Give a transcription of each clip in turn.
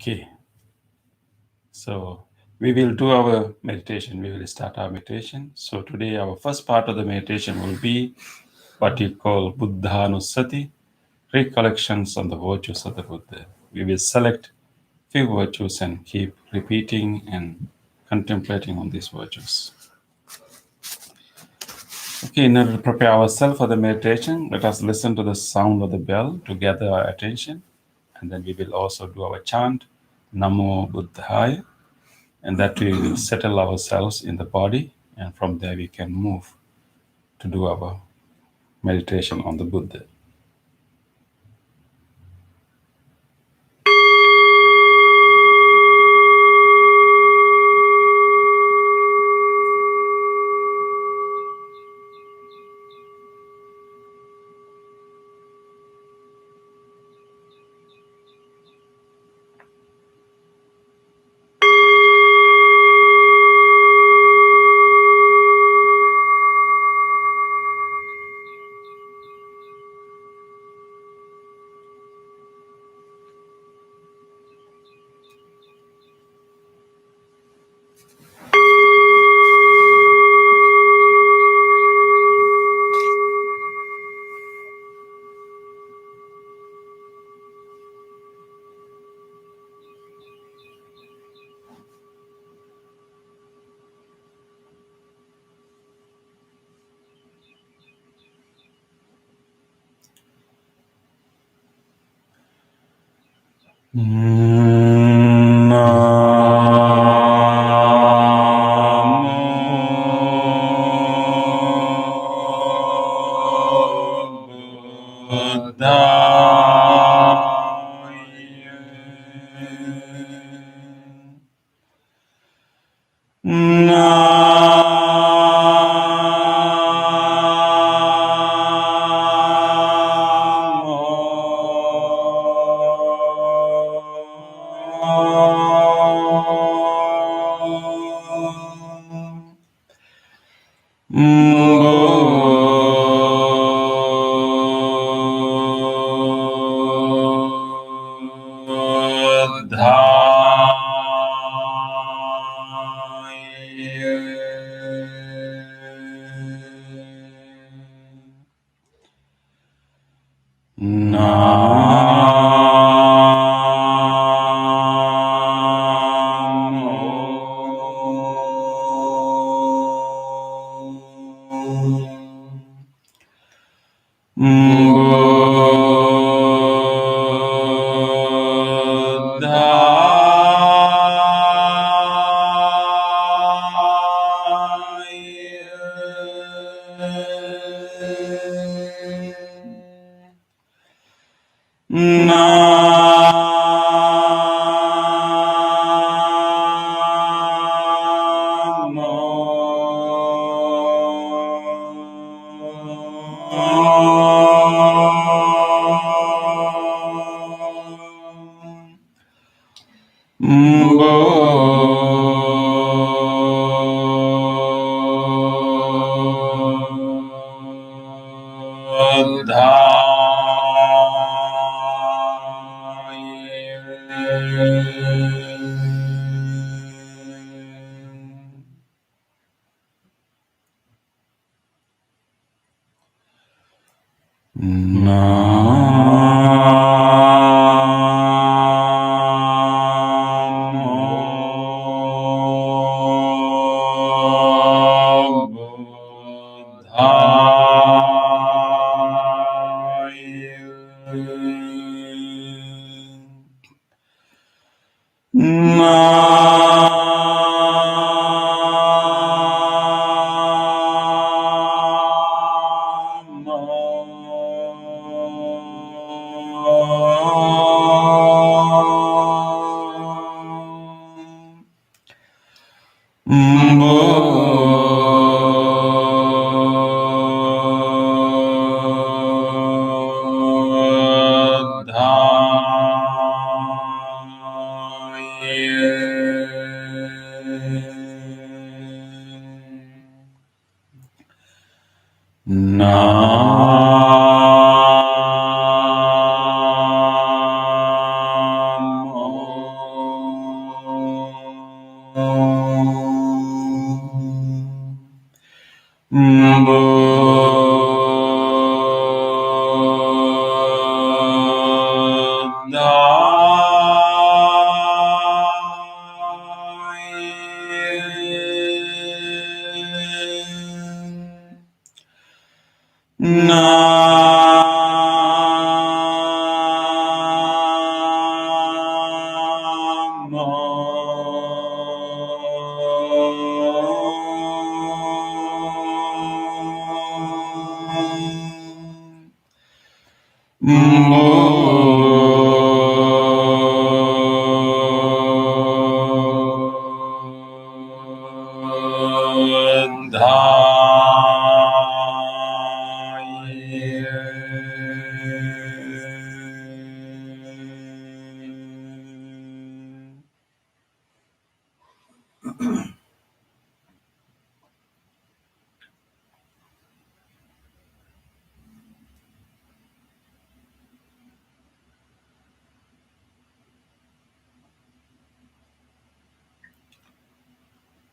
Okay, so we will do our meditation. We will start our meditation. So today our first part of the meditation will be what you call Buddhanusati, recollections on the virtues of the Buddha. We will select few virtues and keep repeating and contemplating on these virtues. Okay, in order to prepare ourselves for the meditation, let us listen to the sound of the bell to gather our attention. And then we will also do our chant, Namo Buddhaya, and that we will settle ourselves in the body. And from there we can move to do our meditation on the Buddha.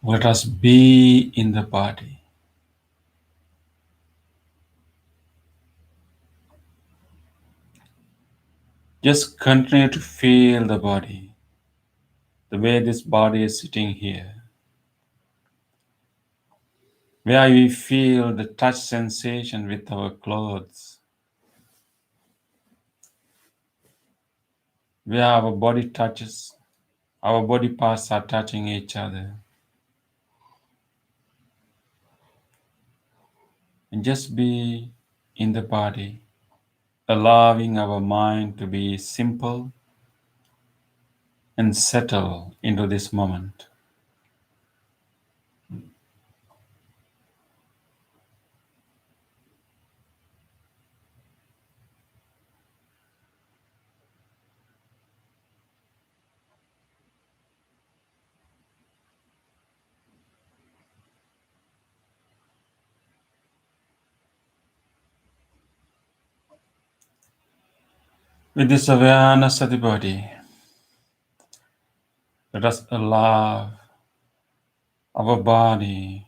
Let us be in the body. Just continue to feel the body, the way this body is sitting here, where we feel the touch sensation with our clothes, where our body touches, our body parts are touching each other. And just be in the body, allowing our mind to be simple and settle into this moment. With this awareness of the body, let us allow our body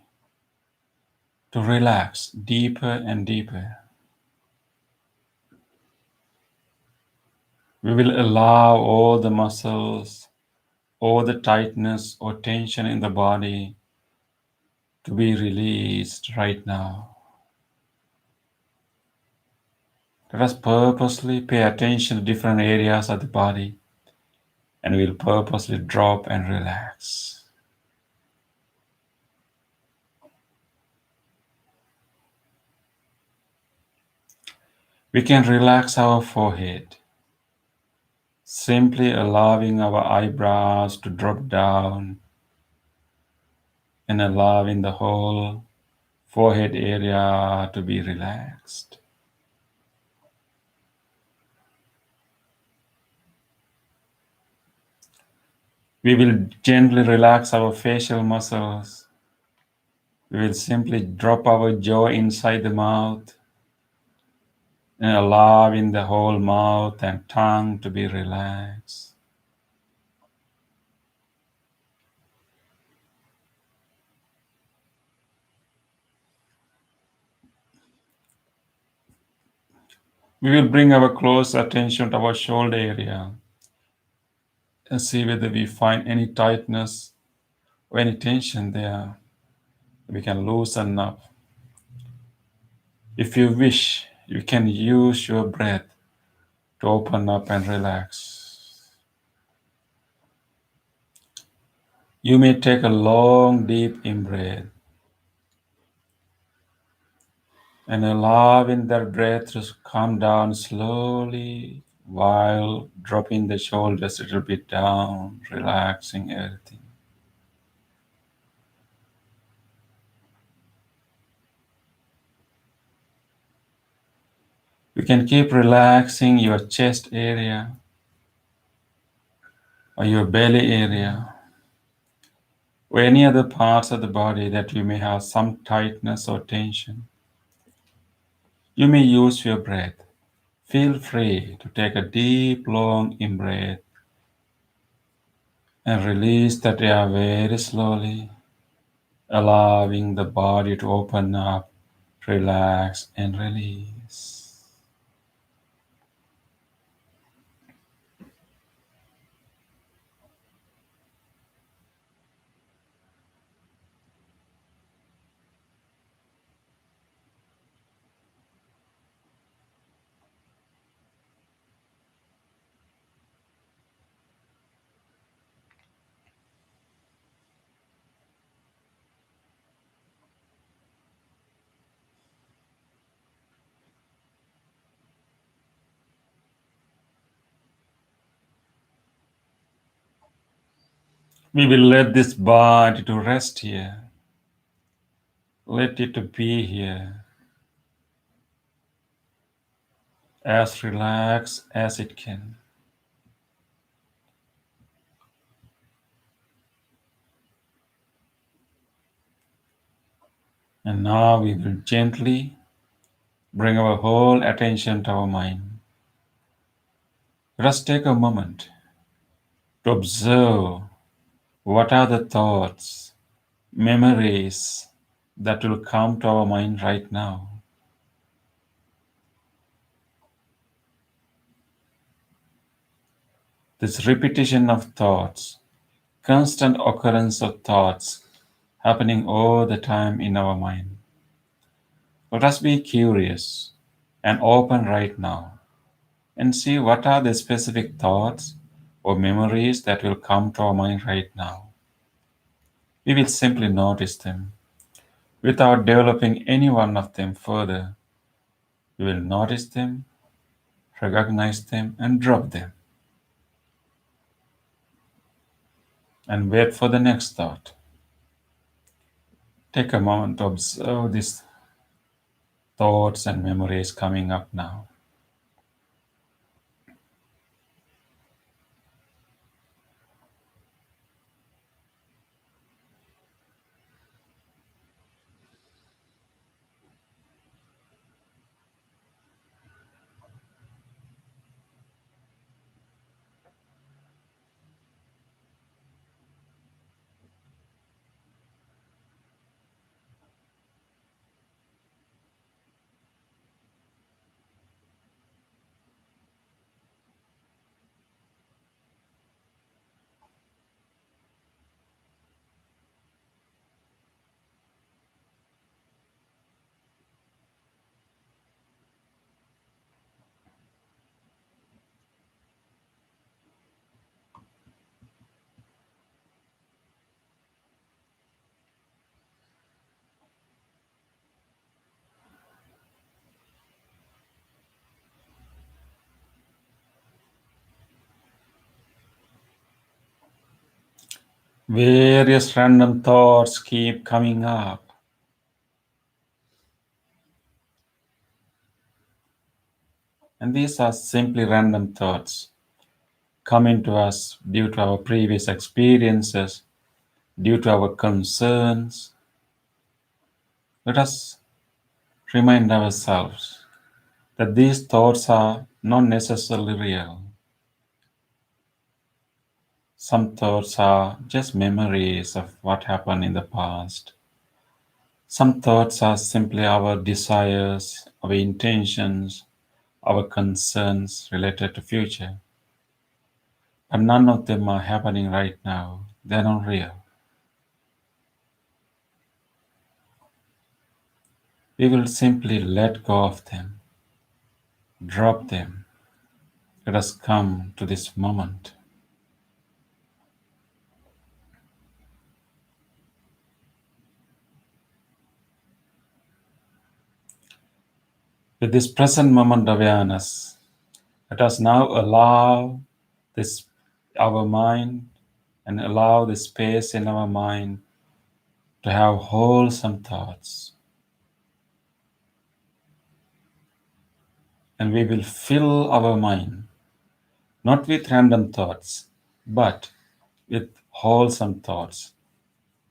to relax deeper and deeper. We will allow all the muscles, all the tightness or tension in the body to be released right now. Let us purposely pay attention to different areas of the body, and we'll purposely drop and relax. We can relax our forehead, simply allowing our eyebrows to drop down and allowing the whole forehead area to be relaxed. We will gently relax our facial muscles. We will simply drop our jaw inside the mouth and allowing the whole mouth and tongue to be relaxed. We will bring our close attention to our shoulder area and see whether we find any tightness or any tension there. We can loosen up. If you wish, you can use your breath to open up and relax. You may take a long, deep in-breath and allowing that breath to come down slowly while dropping the shoulders a little bit down, relaxing everything. You can keep relaxing your chest area or your belly area or any other parts of the body that you may have some tightness or tension. You may use your breath. Feel free to take a deep, long in-breath and release that air very slowly. allowing the body to open up, relax, and release. We will let this body to rest here. Let it to be here, as relaxed as it can. And now we will gently bring our whole attention to our mind. Let us take a moment to observe what are the thoughts, memories that will come to our mind right now. This repetition of thoughts, constant occurrence of thoughts happening all the time in our mind. Let us be curious and open right now and see what are the specific thoughts or memories that will come to our mind right now. We will simply notice them without developing any one of them further. We will notice them, recognize them, and drop them, and wait for the next thought. Take a moment to observe these thoughts and memories coming up now. Various random thoughts keep coming up. And these are simply random thoughts coming to us due to our previous experiences, due to our concerns. Let us remind ourselves that these thoughts are not necessarily real. Some thoughts are just memories of what happened in the past. Some thoughts are simply our desires, our intentions, our concerns related to future. But none of them are happening right now. They're not real. We will simply let go of them, drop them. Let us come to this moment. With this present moment awareness, let us now allow this our mind and allow the space in our mind to have wholesome thoughts. And we will fill our mind not with random thoughts, but with wholesome thoughts,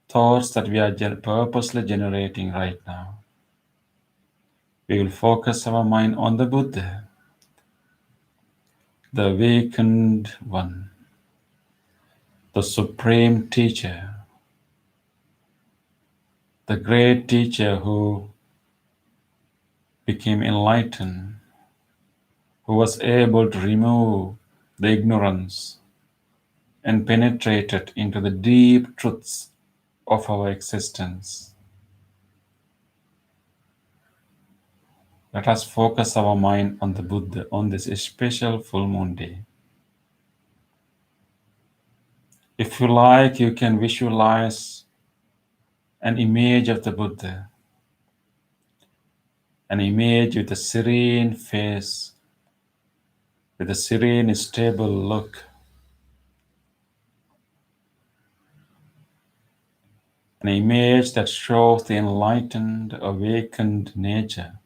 thoughts that we are purposely generating right now. We will focus our mind on the Buddha, the awakened one, the supreme teacher, the great teacher who became enlightened, who was able to remove the ignorance and penetrated into the deep truths of our existence. Let us focus our mind on the Buddha on this special full moon day. If you like, you can visualize an image of the Buddha, an image with a serene face, with a serene, stable look, an image that shows the enlightened, awakened nature.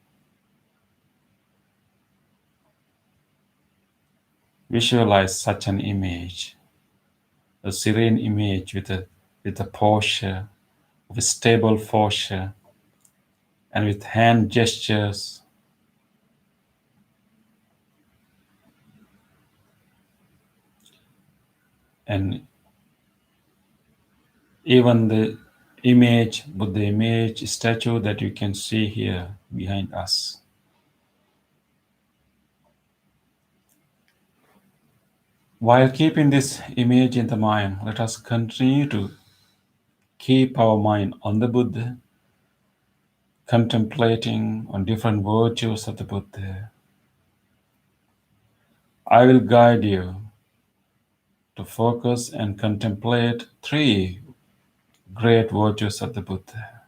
Visualize such an image, a serene image with a posture, with a stable posture, and with hand gestures. And even the image, Buddha image statue that you can see here behind us. While keeping this image in the mind, let us continue to keep our mind on the Buddha, contemplating on different virtues of the Buddha. I will guide you to focus and contemplate three great virtues of the Buddha.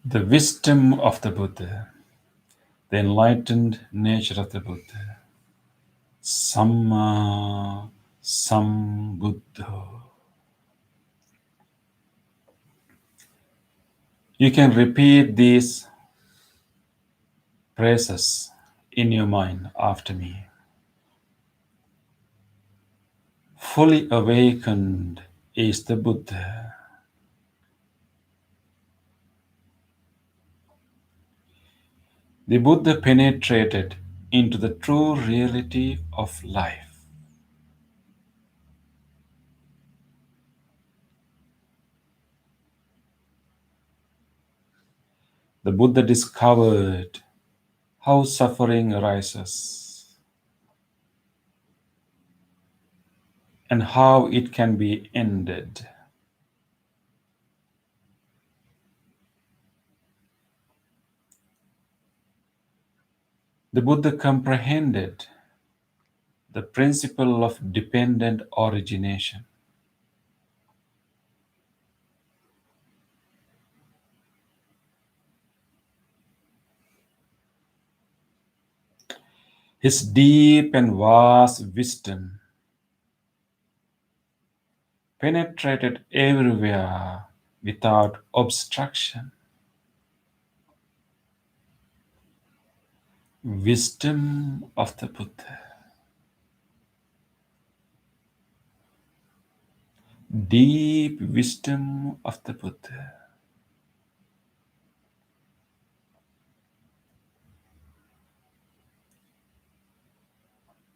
The wisdom of the Buddha, the enlightened nature of the Buddha, Samma Sambuddho. You can repeat these phrases in your mind after me. Fully awakened is the Buddha. The Buddha penetrated into the true reality of life. The Buddha discovered how suffering arises and how it can be ended. The Buddha comprehended the principle of dependent origination. His deep and vast wisdom penetrated everywhere without obstruction. Wisdom of the Buddha. Deep wisdom of the Buddha.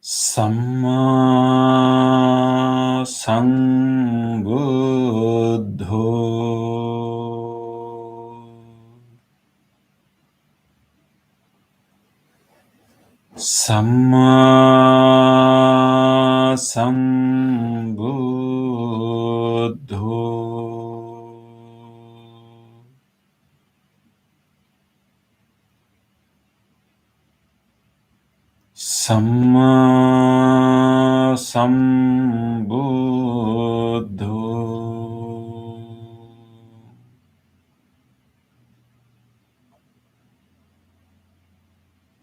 Samma Sambuddho. Samma Sambuddho. Samma Sambuddho.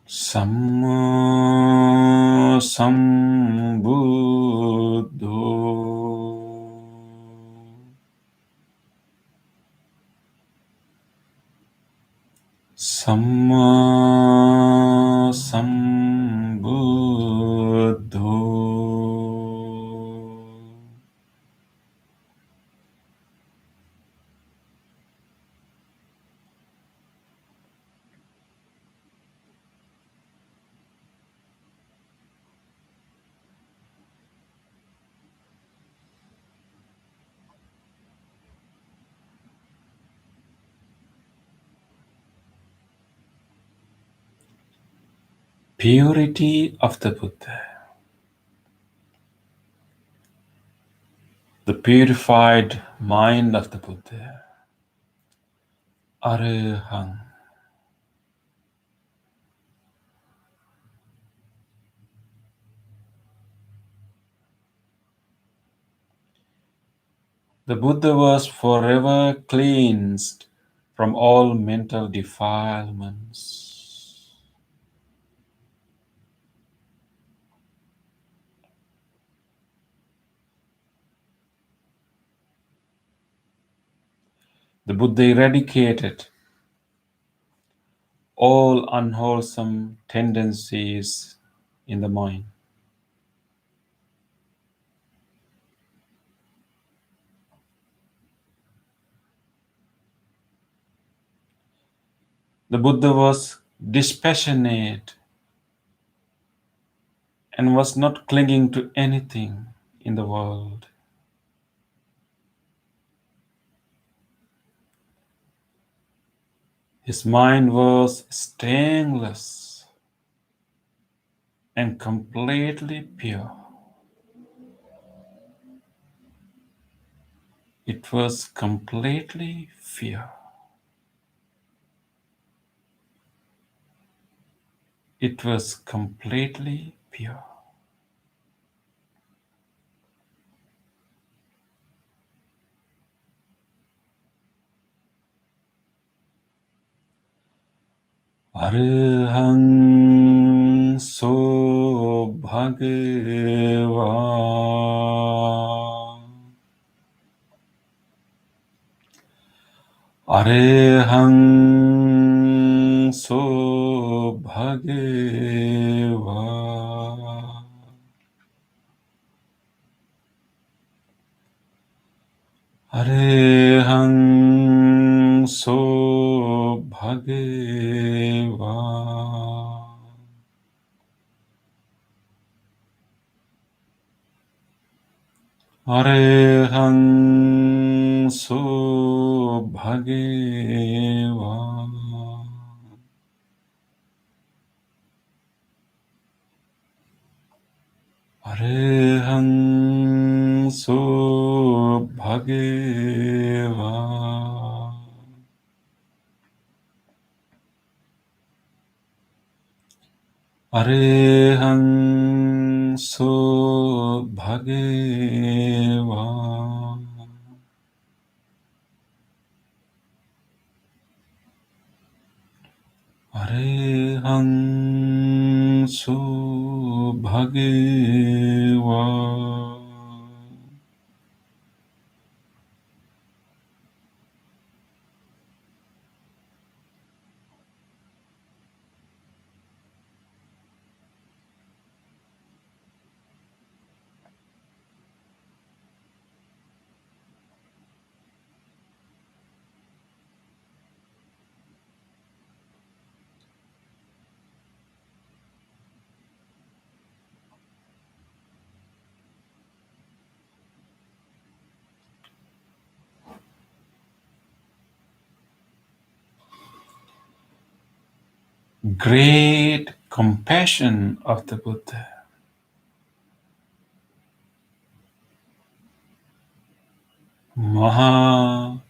Samma Sambuddho. Samma Sambuddho. purity of the Buddha, the purified mind of the Buddha, Arahant. The Buddha was forever cleansed from all mental defilements. The Buddha eradicated all unwholesome tendencies in the mind. The Buddha was dispassionate and was not clinging to anything in the world. His mind was stainless and completely pure. It was completely pure. It was completely pure. Arahang so bhagavan. Arahang so bhagavan. Arahang so bhagavan. Arahang so bhagavan. Arahang so bhagavan. Arahang so bhagavan. Arahang so bhagavan. Great compassion of the Buddha. Mahakaruniko.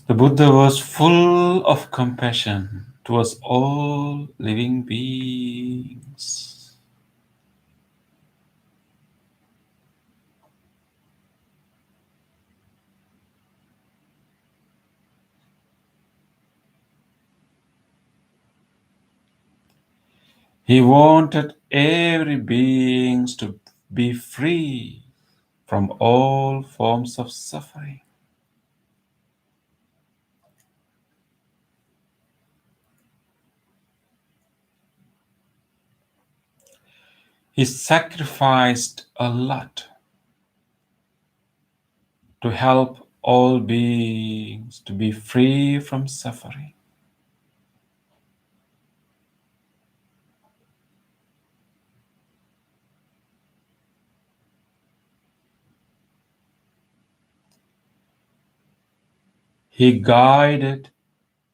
The Buddha was full of compassion towards all living beings. He wanted every being to be free from all forms of suffering. He sacrificed a lot to help all beings to be free from suffering. He guided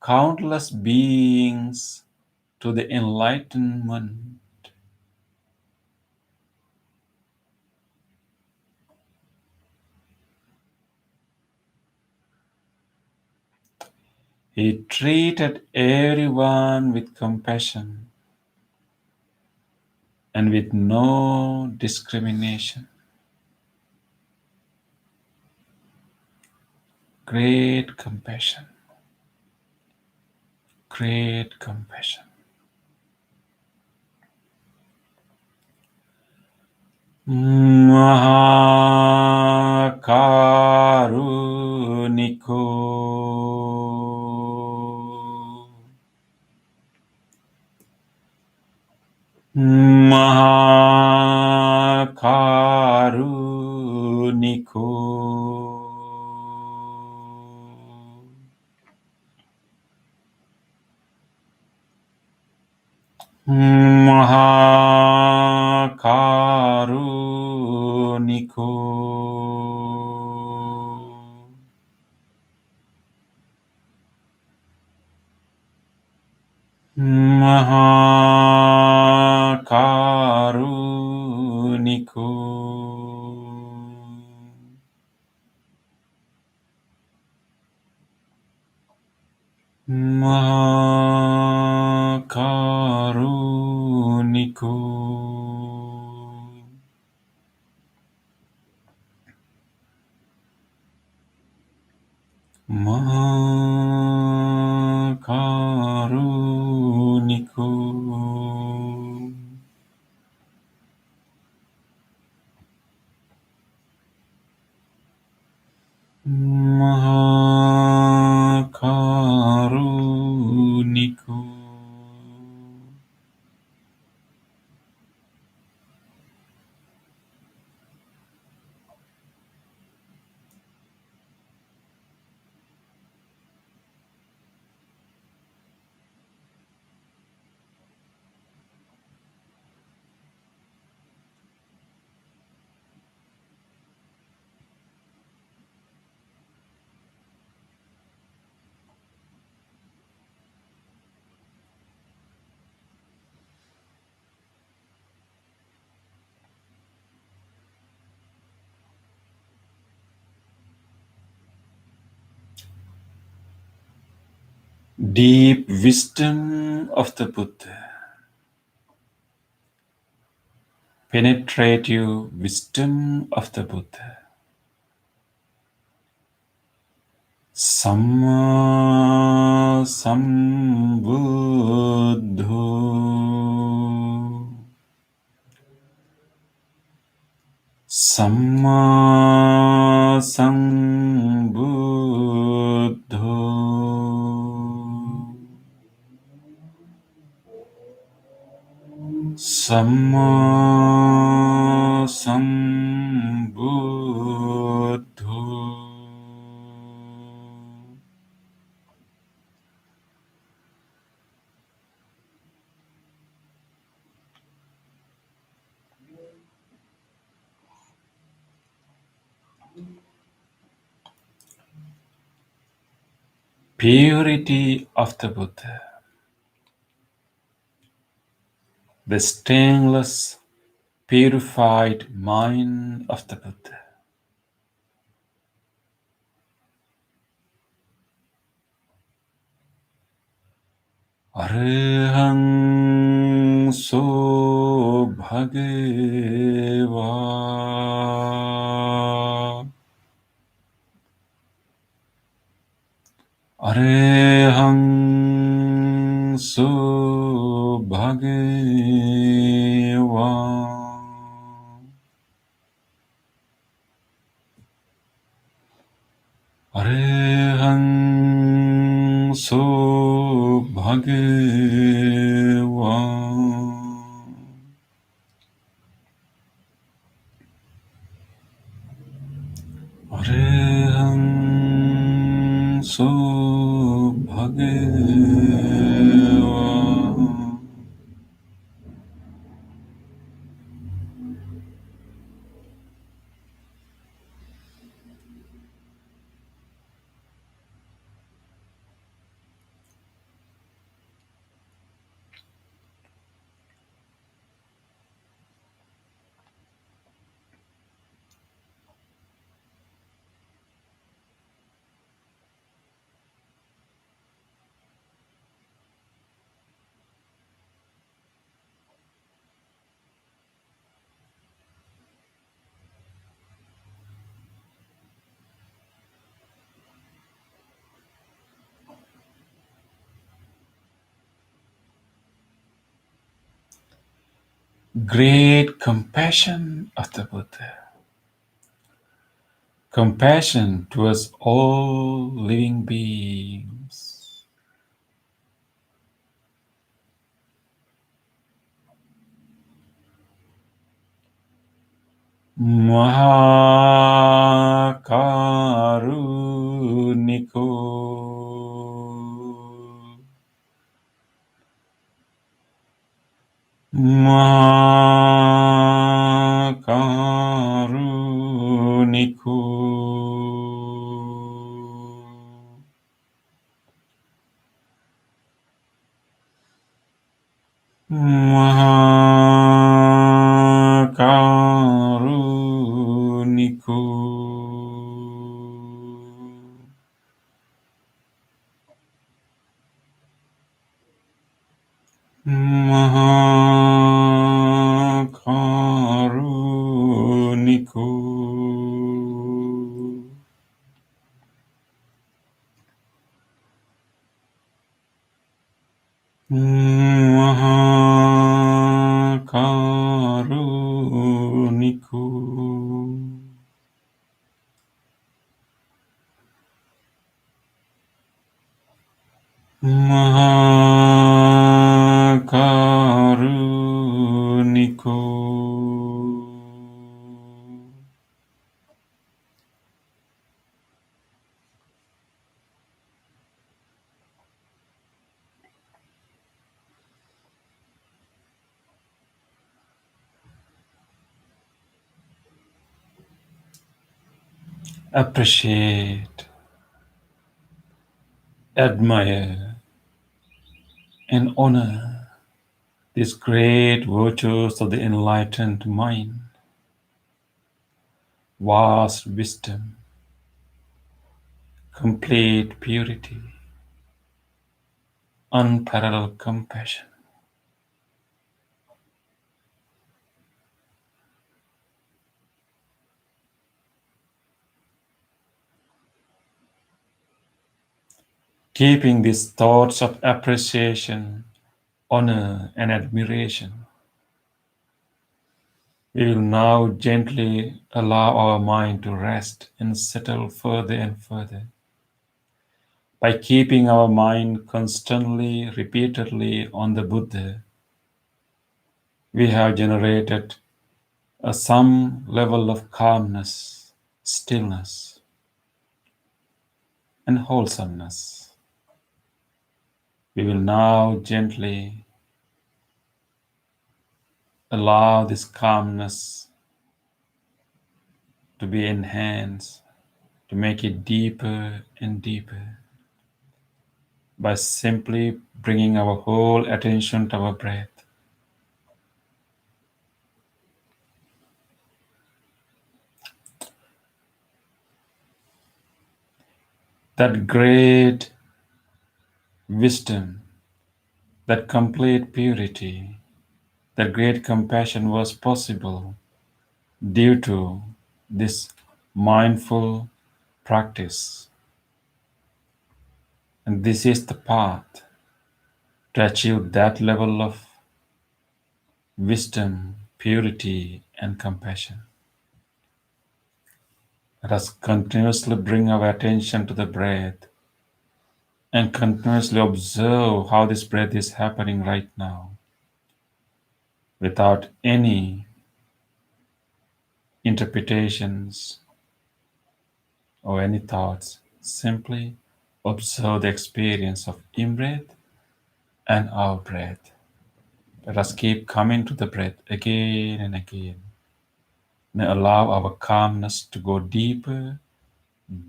countless beings to the enlightenment. He treated everyone with compassion and with no discrimination. Great compassion, great compassion. Mahakaruniko. Mahakaruniko. Mahakaruniko. Mahakaruniko. Mahakaruniko. Mahakaruniko. Mahakaruniko. Deep wisdom of the Buddha, penetrative wisdom of the Buddha, Samma Sambuddho, Samma Sambuddho, Samma Sambuddho. Purity of the Buddha, the stainless, purified mind of the Buddha. Arahang so bhagava. Arahang so bhagava. Arahang so bhagava. Arahang so bhagava. great compassion of the Buddha. Compassion towards all living beings. Mahakaruniko. Mahakaruniko. Mahakaruniko. Mahakaruniko. Mahakaruniko. Mahakaruniko. Appreciate, admire, and honor these great virtues of the enlightened mind, vast wisdom, complete purity, unparalleled compassion. Keeping these thoughts of appreciation, honor, and admiration, we will now gently allow our mind to rest and settle further and further. By keeping our mind constantly, repeatedly on the Buddha, we have generated some level of calmness, stillness, and wholesomeness. We will now gently allow this calmness to be enhanced, to make it deeper and deeper by simply bringing our whole attention to our breath. That great wisdom, that complete purity, that great compassion was possible due to this mindful practice. And this is the path to achieve that level of wisdom, purity, and compassion. Let us continuously bring our attention to the breath and continuously observe how this breath is happening right now without any interpretations or any thoughts. Simply observe the experience of in-breath and out-breath. Let us keep coming to the breath again and again. And allow our calmness to go deeper,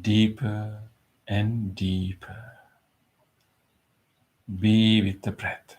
deeper, and deeper. Be with the breath.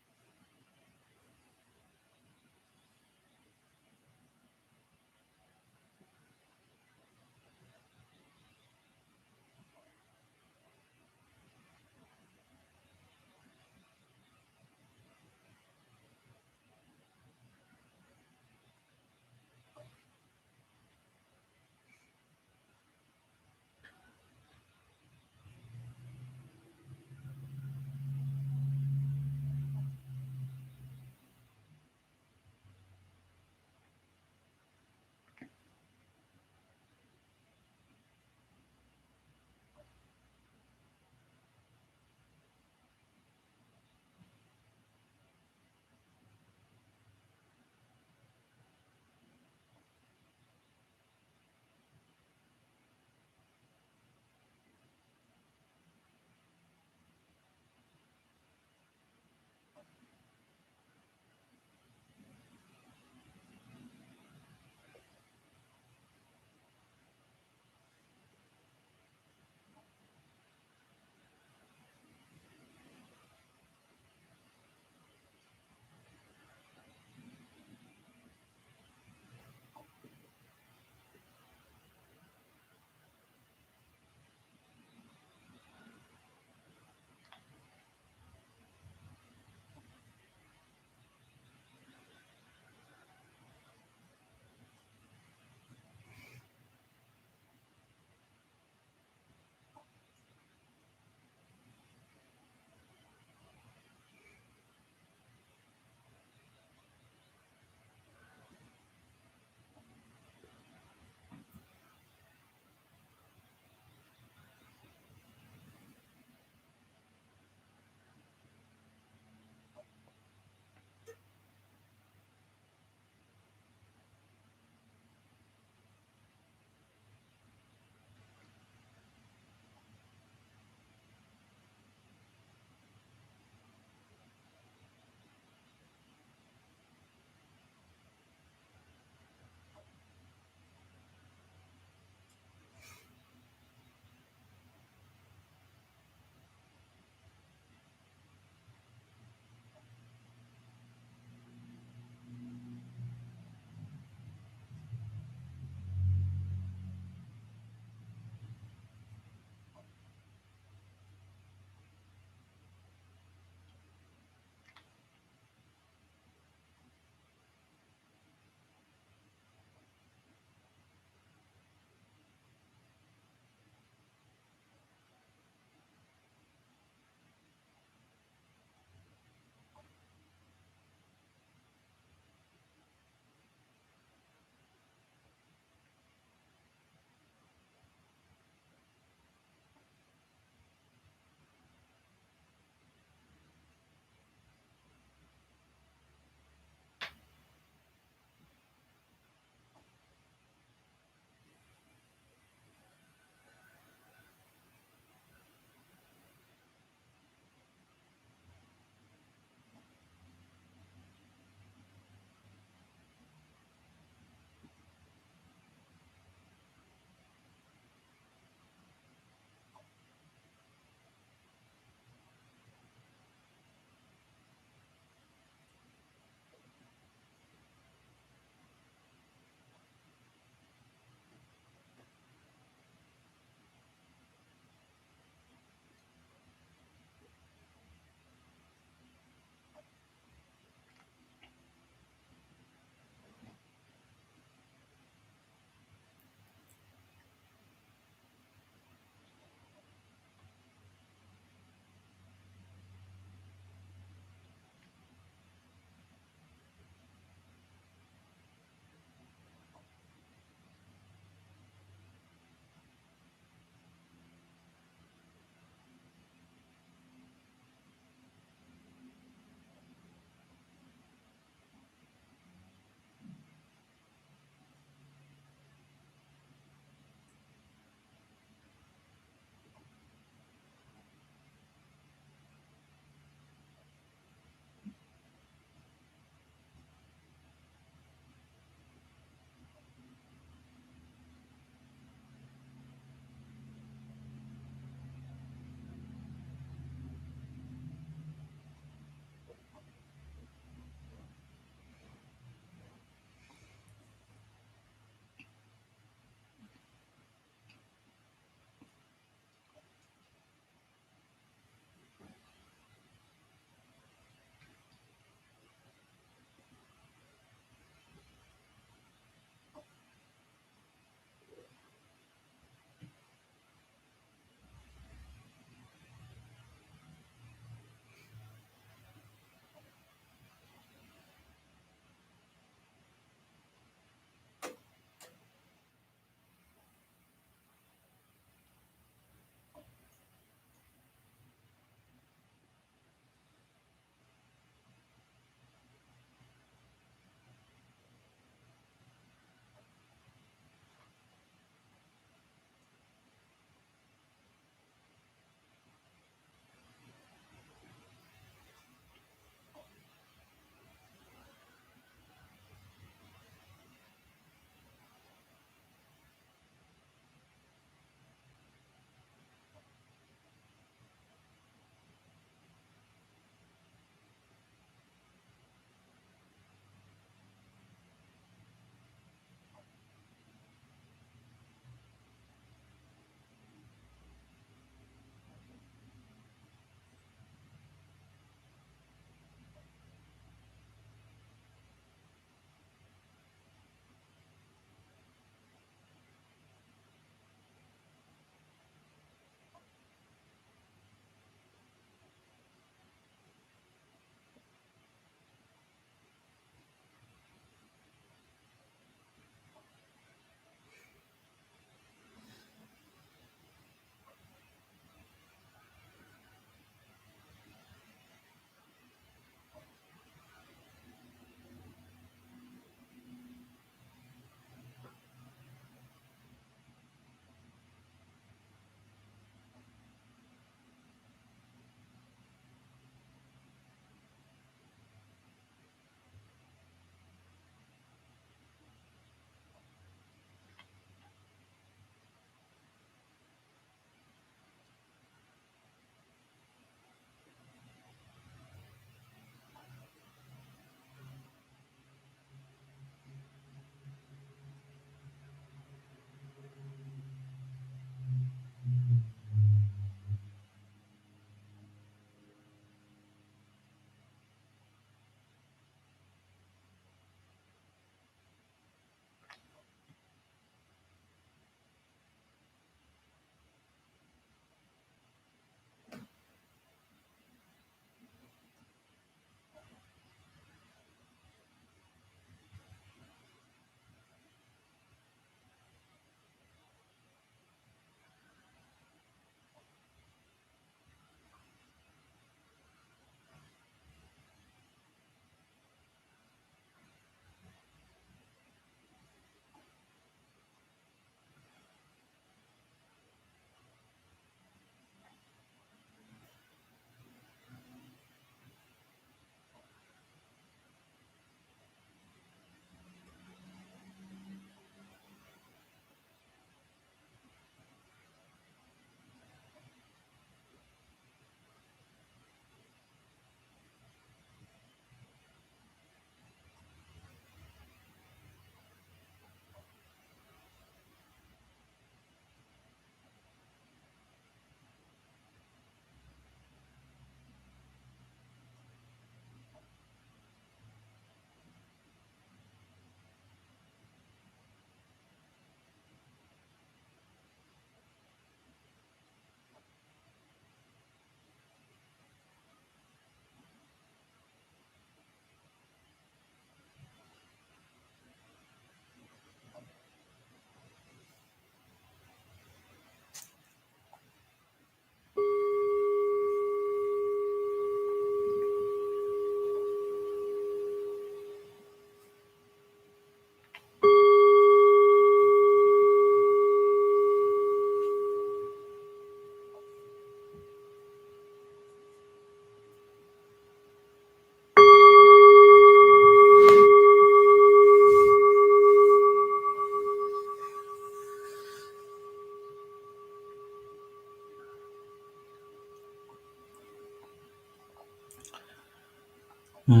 Dukkha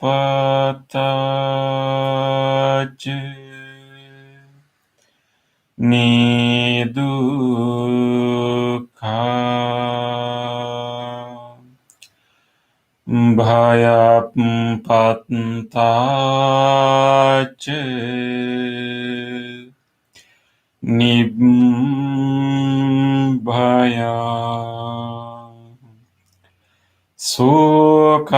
pataj nidukkha bhayapataj nibbhaya sukapattaj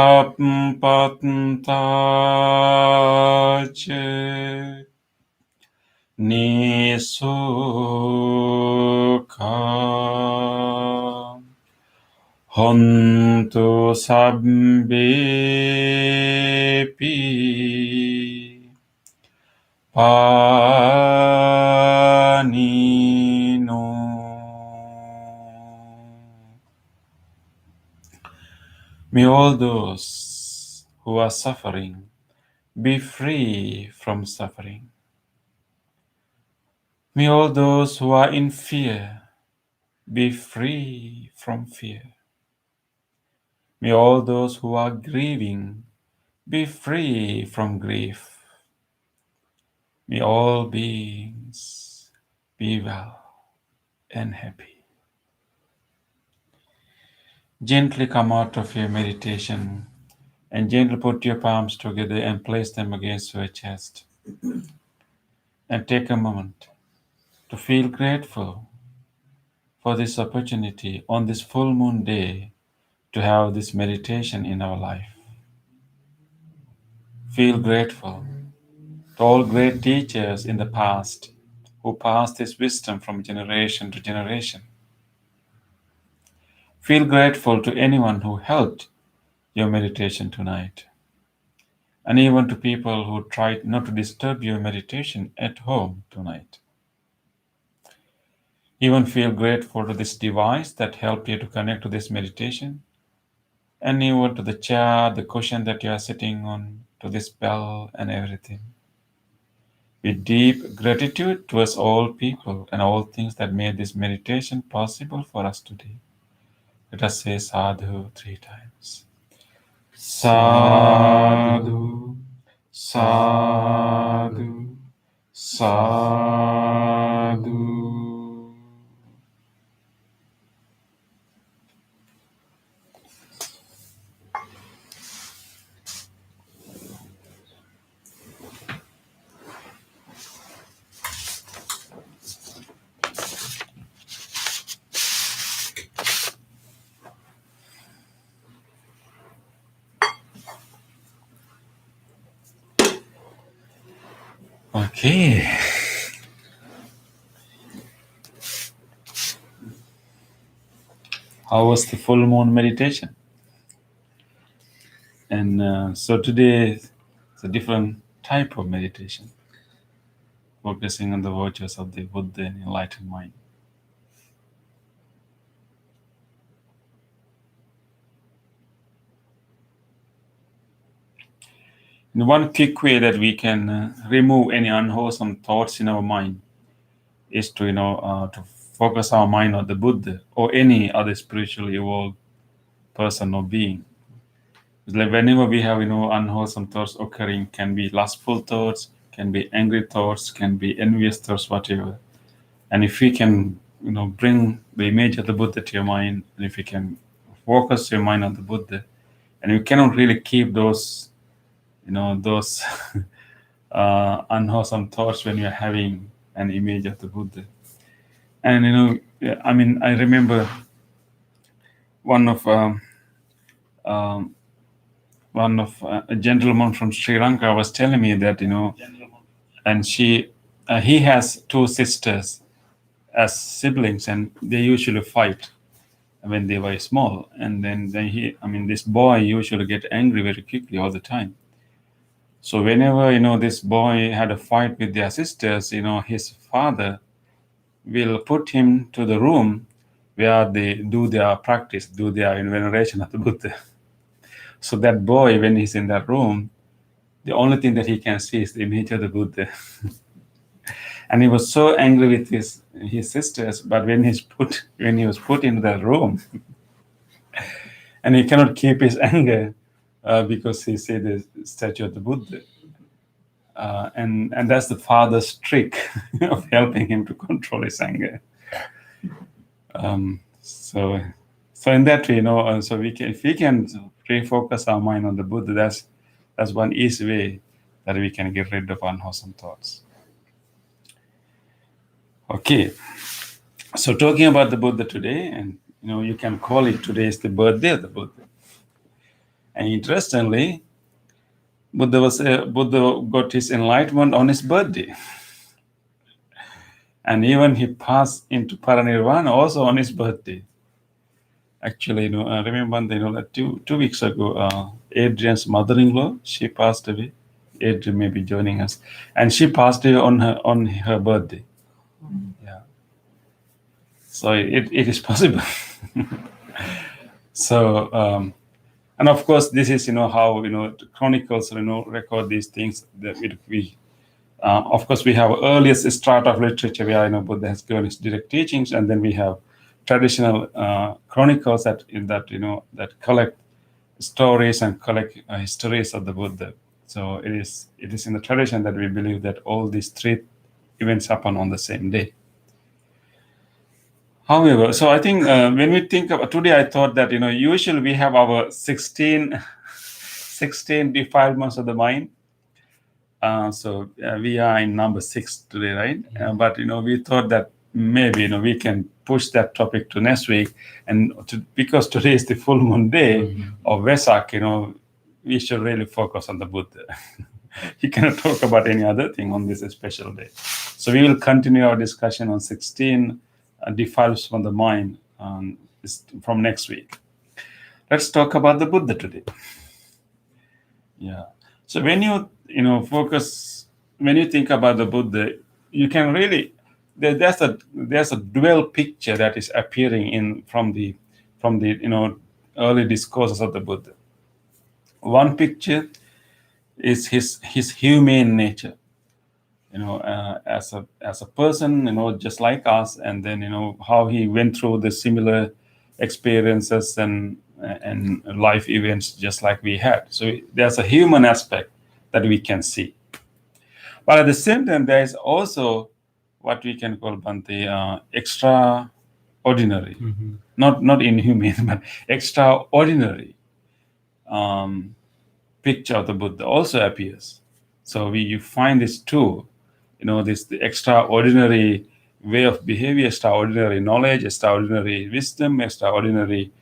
nisukha hontu sabbepi panino. May all those who are suffering be free from suffering. May all those who are in fear be free from fear. May all those who are grieving be free from grief. May all beings be well and happy. Gently come out of your meditation and gently put your palms together and place them against your chest. And take a moment to feel grateful for this opportunity on this full moon day to have this meditation in our life. Feel grateful to all great teachers in the past who passed this wisdom from generation to generation. Feel grateful to anyone who helped your meditation tonight, and even to people who tried not to disturb your meditation at home tonight. Even feel grateful to this device that helped you to connect to this meditation, and even to the chair, the cushion that you are sitting on, to this bell and everything. With deep gratitude towards all people and all things that made this meditation possible for us today. Let us say sadhu 3 times. Sadhu, sadhu, sadhu. Okay. How was the full moon meditation? And so today is a different type of meditation, focusing on the virtues of the Buddha and enlightened mind. And one quick way that we can remove any unwholesome thoughts in our mind is to, to focus our mind on the Buddha or any other spiritually evolved person or being. It's like whenever we have, unwholesome thoughts occurring, can be lustful thoughts, can be angry thoughts, can be envious thoughts, whatever. And if we can, bring the image of the Buddha to your mind, and if you can focus your mind on the Buddha, and you cannot really keep those, those unwholesome thoughts when you're having an image of the Buddha. And I remember one of a gentleman from Sri Lanka was telling me that and he has 2 sisters as siblings, and they usually fight when they were small. And then this boy usually get angry very quickly all the time. So whenever this boy had a fight with their sisters, his father will put him to the room where they do their practice, do their veneration of the Buddha. So that boy, when he's in that room, the only thing that he can see is the image of the Buddha. And he was so angry with his sisters, but when he was put in that room, and he cannot keep his anger because he see the statue of the Buddha. And that's the father's trick of helping him to control his anger. So in that way, so if we can refocus our mind on the Buddha, that's one easy way that we can get rid of unwholesome thoughts. Okay, so talking about the Buddha today, and you can call it today is the birthday of the Buddha. And interestingly, Buddha got his enlightenment on his birthday. And even he passed into paranirvana also on his birthday. Actually, I remember one day, like 2 weeks ago, Adrian's mother-in-law, she passed away. Adrian may be joining us, and she passed away on her birthday. Yeah. So it is possible. So, and of course, this is how the chronicles record these things that we. Of course, we have earliest strata of literature where Buddha has given his direct teachings, and then we have traditional chronicles that collect stories and collect histories of the Buddha. So it is in the tradition that we believe that all these 3 events happen on the same day. However, so I think when we think about today, I thought that usually we have our 16 defilements of the mind. So we are in number 6 today, right? But we thought that maybe we can push that topic to next week, and because today is the full moon day of Vesak, we should really focus on the Buddha. You cannot talk about any other thing on this special day. So we will continue our discussion on 16 defiles from the mind from next week. Let's talk about the Buddha today. Yeah. So when you when you think about the Buddha, you can really there's a dual picture that is appearing from the early discourses of the Buddha. One picture is his humane nature, as a person, just like us, and then how he went through the similar experiences and life events just like we had. So there's a human aspect that we can see. But at the same time, there is also what we can call Bhante extraordinary, not inhumane, but extraordinary picture of the Buddha also appears. So you find this too, the extraordinary way of behavior, extraordinary knowledge, extraordinary wisdom, extraordinary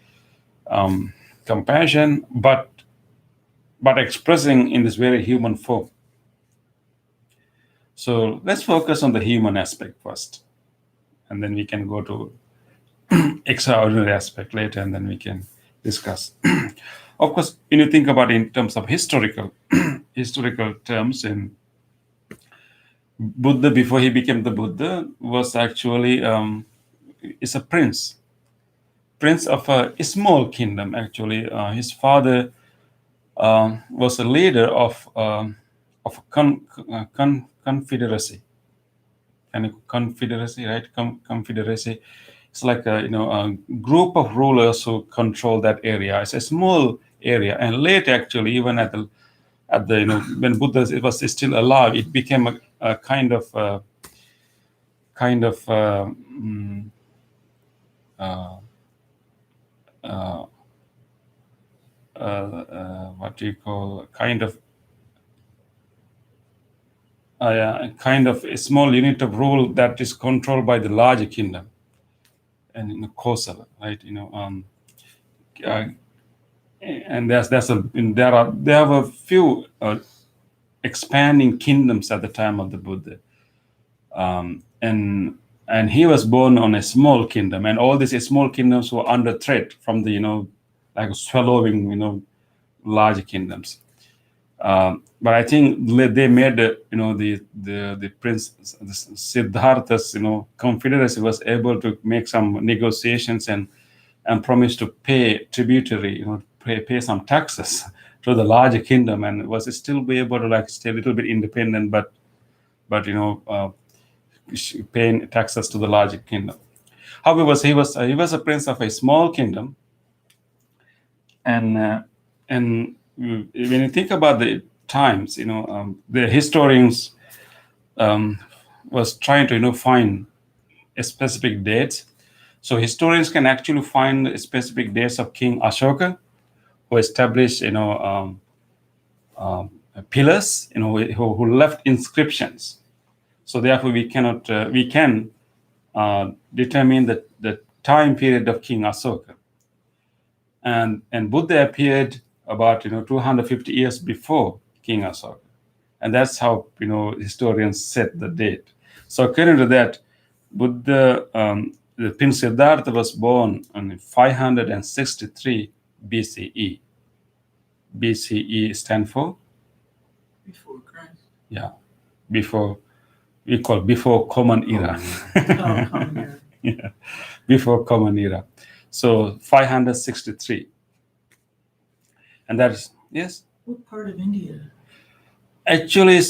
compassion, but expressing in this very human form. So let's focus on the human aspect first, and then we can go to extraordinary aspect later, and then we can discuss. Of course, when you think about it in terms of historical terms, in Buddha, before he became the Buddha, was actually is a prince of a small kingdom. Actually, his father was a leader of a confederacy. Confederacy, right? Confederacy. It's like a group of rulers who control that area. It's a small area, and later, actually, even at the when Buddha was still alive, it became a kind of what do you call kind of a small unit of rule that is controlled by the larger kingdom, and Kosala, right? And there have a few expanding kingdoms at the time of the Buddha, and he was born on a small kingdom, and all these small kingdoms were under threat from the like swallowing larger kingdoms. But I think they made the prince Siddhartha's confederacy was able to make some negotiations and promised to pay tributary, pay some taxes to the larger kingdom, and was still be able to stay a little bit independent, but paying taxes to the larger kingdom. However, he was a prince of a small kingdom, And when you think about the times, the historians was trying to find a specific dates. So historians can actually find specific dates of King Ashoka, who established pillars, who left inscriptions. So therefore, we can determine the time period of King Ashoka. And Buddha appeared about 250 years before King Ashoka, and that's how historians set the date. So according to that, Buddha, the Prince Siddhartha was born in 563 BCE. BCE stand for before Christ. Yeah, before we call before Common Era. Common Era. Yeah, before Common Era. So 563. And that is, yes? What part of India? Actually,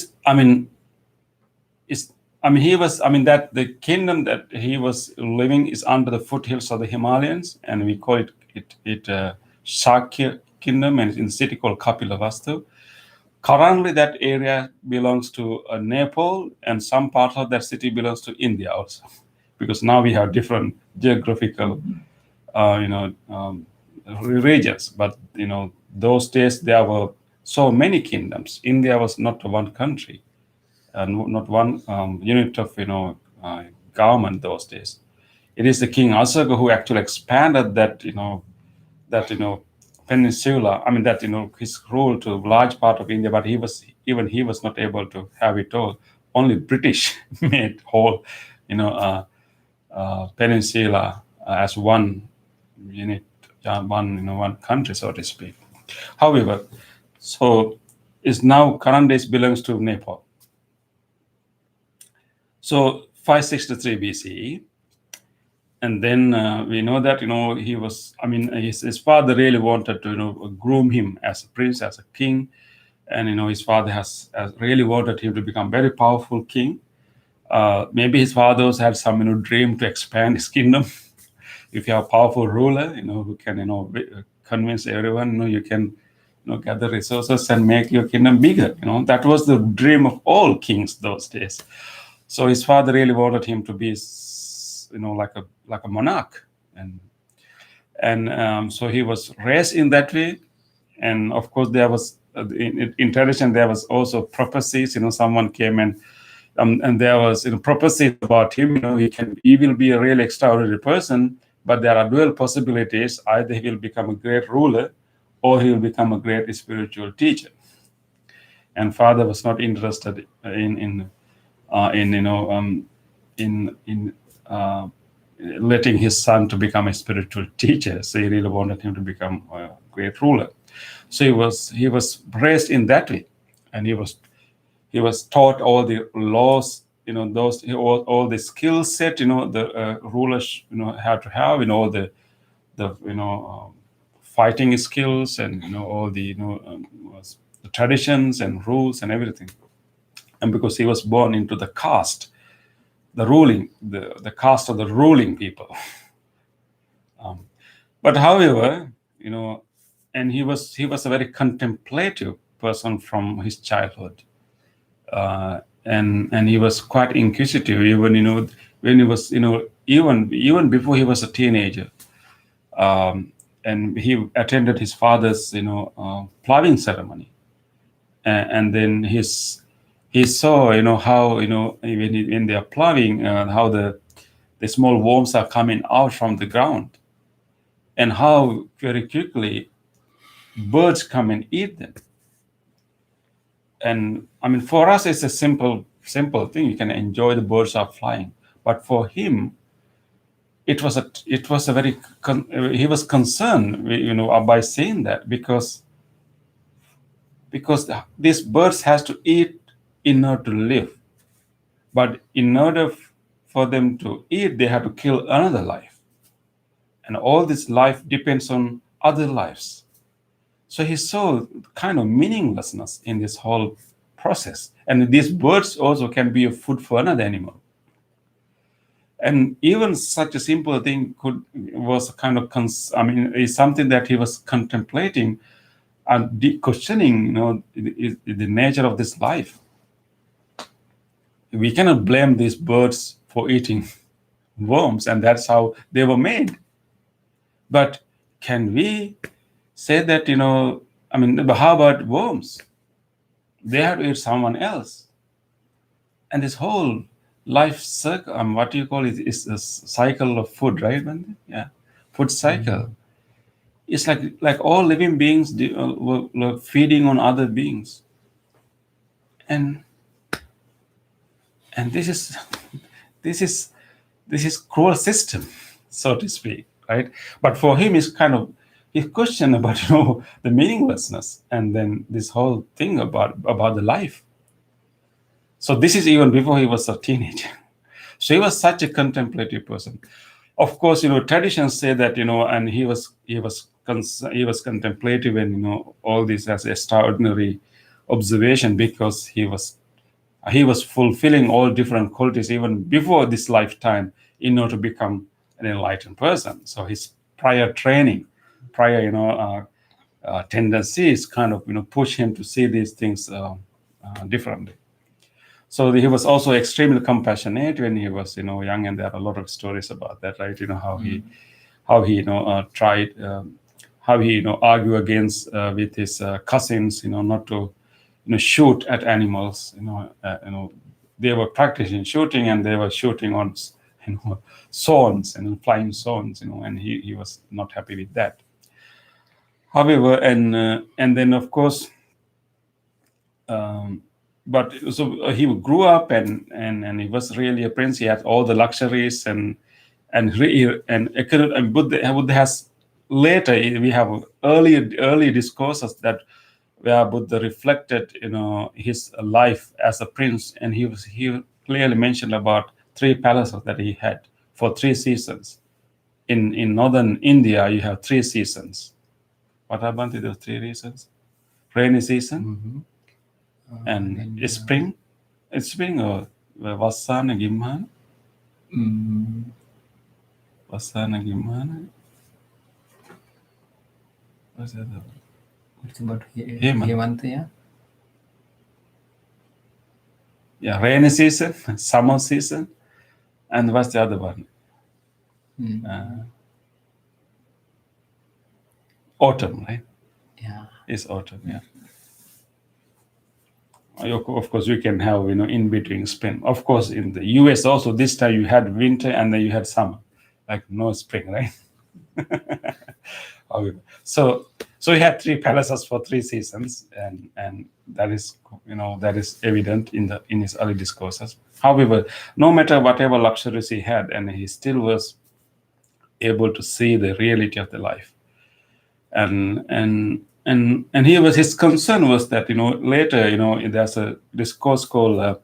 that the kingdom that he was living is under the foothills of the Himalayas, and we call it Shakya kingdom, and in a city called Kapilavastu. Currently, that area belongs to Nepal, and some part of that city belongs to India also, because now we have different geographical, regions. But those days there were so many kingdoms. India was not one country, and not one unit of government those days. It is the King Ashoka who actually expanded that peninsula. That his rule to large part of India, but he was not able to have it all. Only British made whole peninsula as one unit, one country, so to speak. However, so is now current days belongs to Nepal. So 563 BCE, and then we know that he was. His father really wanted to groom him as a prince, as a king, and his father has really wanted him to become very powerful king. Maybe his father also had some dream to expand his kingdom. If you have a powerful ruler, who can convince everyone, you can gather resources and make your kingdom bigger. That was the dream of all kings those days. So his father really wanted him to be, like a monarch, and so he was raised in that way. And of course, there was in tradition there was also prophecies. Someone came and there was prophecies about him. He will be a really extraordinary person, but there are dual possibilities. Either he will become a great ruler, or he will become a great spiritual teacher. And father was not interested in letting his son to become a spiritual teacher. So he really wanted him to become a great ruler. So he was raised in that way, and he was taught all the laws, those all the skill set, the rulers had to have, all the fighting skills, and all the the traditions and rules and everything. And because he was born into the caste, the caste of the ruling people. But however, and he was a very contemplative person from his childhood, and he was quite inquisitive, even when he was even before he was a teenager. And he attended his father's plowing ceremony, and then he saw how when they are plowing, how the small worms are coming out from the ground, and how very quickly birds come and eat them. And for us it's a simple thing. You can enjoy the birds are flying, but for him it was a very he was concerned by saying that, because these birds has to eat in order to live, but in order for them to eat they have to kill another life, and all this life depends on other lives. So he saw kind of meaninglessness in this whole process, and these birds also can be a food for another animal. And even such a simple thing was kind of is something that he was contemplating and questioning, the nature of this life. We cannot blame these birds for eating worms, and that's how they were made. But can we say that, how about worms? They have to eat someone else. And this whole life circle, what you call it, is a cycle of food, right, Bandi? Yeah, food cycle. It's like all living beings were feeding on other beings, and this is this is this is cruel system, so to speak, right? But for him, it's kind of his question about the meaninglessness, and then this whole thing about the life. So this is even before he was a teenager. So he was such a contemplative person. Of course, traditions say that, and he was contemplative, and all this as extraordinary observation, because he was fulfilling all different qualities even before this lifetime in order to become an enlightened person. So his prior training, prior tendencies kind of push him to see these things differently. So he was also extremely compassionate when he was young, and there are a lot of stories about that, right? How he tried, how he argue against with his cousins, not to shoot at animals. They were practicing shooting, and they were shooting on swans and flying swans, and he was not happy with that. However, and then of course, but so he grew up, and he was really a prince. He had all the luxuries, and Buddha has later, we have early discourses that where Buddha reflected his life as a prince, and he clearly mentioned about 3 palaces that he had for 3 seasons. In northern India, you have 3 seasons. What happened to those 3 seasons? Rainy season, and spring. It's spring or Vasana gimana? Vasana gimana? What's the other one? It's about Hemant. Hemant, yeah. Yeah, rainy season, summer season, and what's the other one? Autumn, right? Yeah. It's autumn, yeah. Of course, you can have in between spring. Of course, in the US also, this time you had winter and then you had summer, like no spring, right? So he had 3 palaces for 3 seasons, and that is evident in his early discourses. However, no matter whatever luxuries he had, and he still was able to see the reality of the life, and his concern was that later there's a discourse called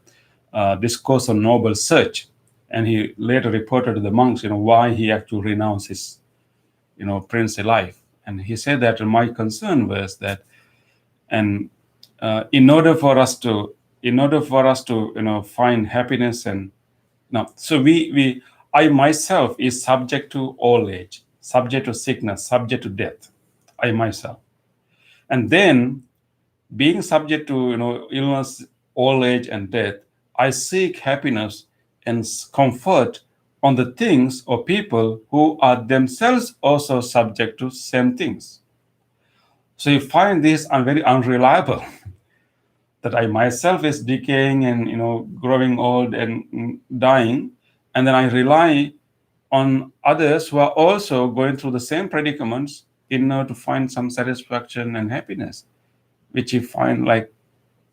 Discourse on Noble Search, and he later reported to the monks why he actually renounced his princely life. And he said that my concern was that, and in order for us to find happiness, and now, so I myself is subject to old age, subject to sickness, subject to death, I myself. And then, being subject to illness, old age, and death, I seek happiness and comfort on the things or people who are themselves also subject to same things. So you find this very unreliable. That I myself is decaying and growing old and dying, and then I rely on others who are also going through the same predicaments in order to find some satisfaction and happiness, which you find like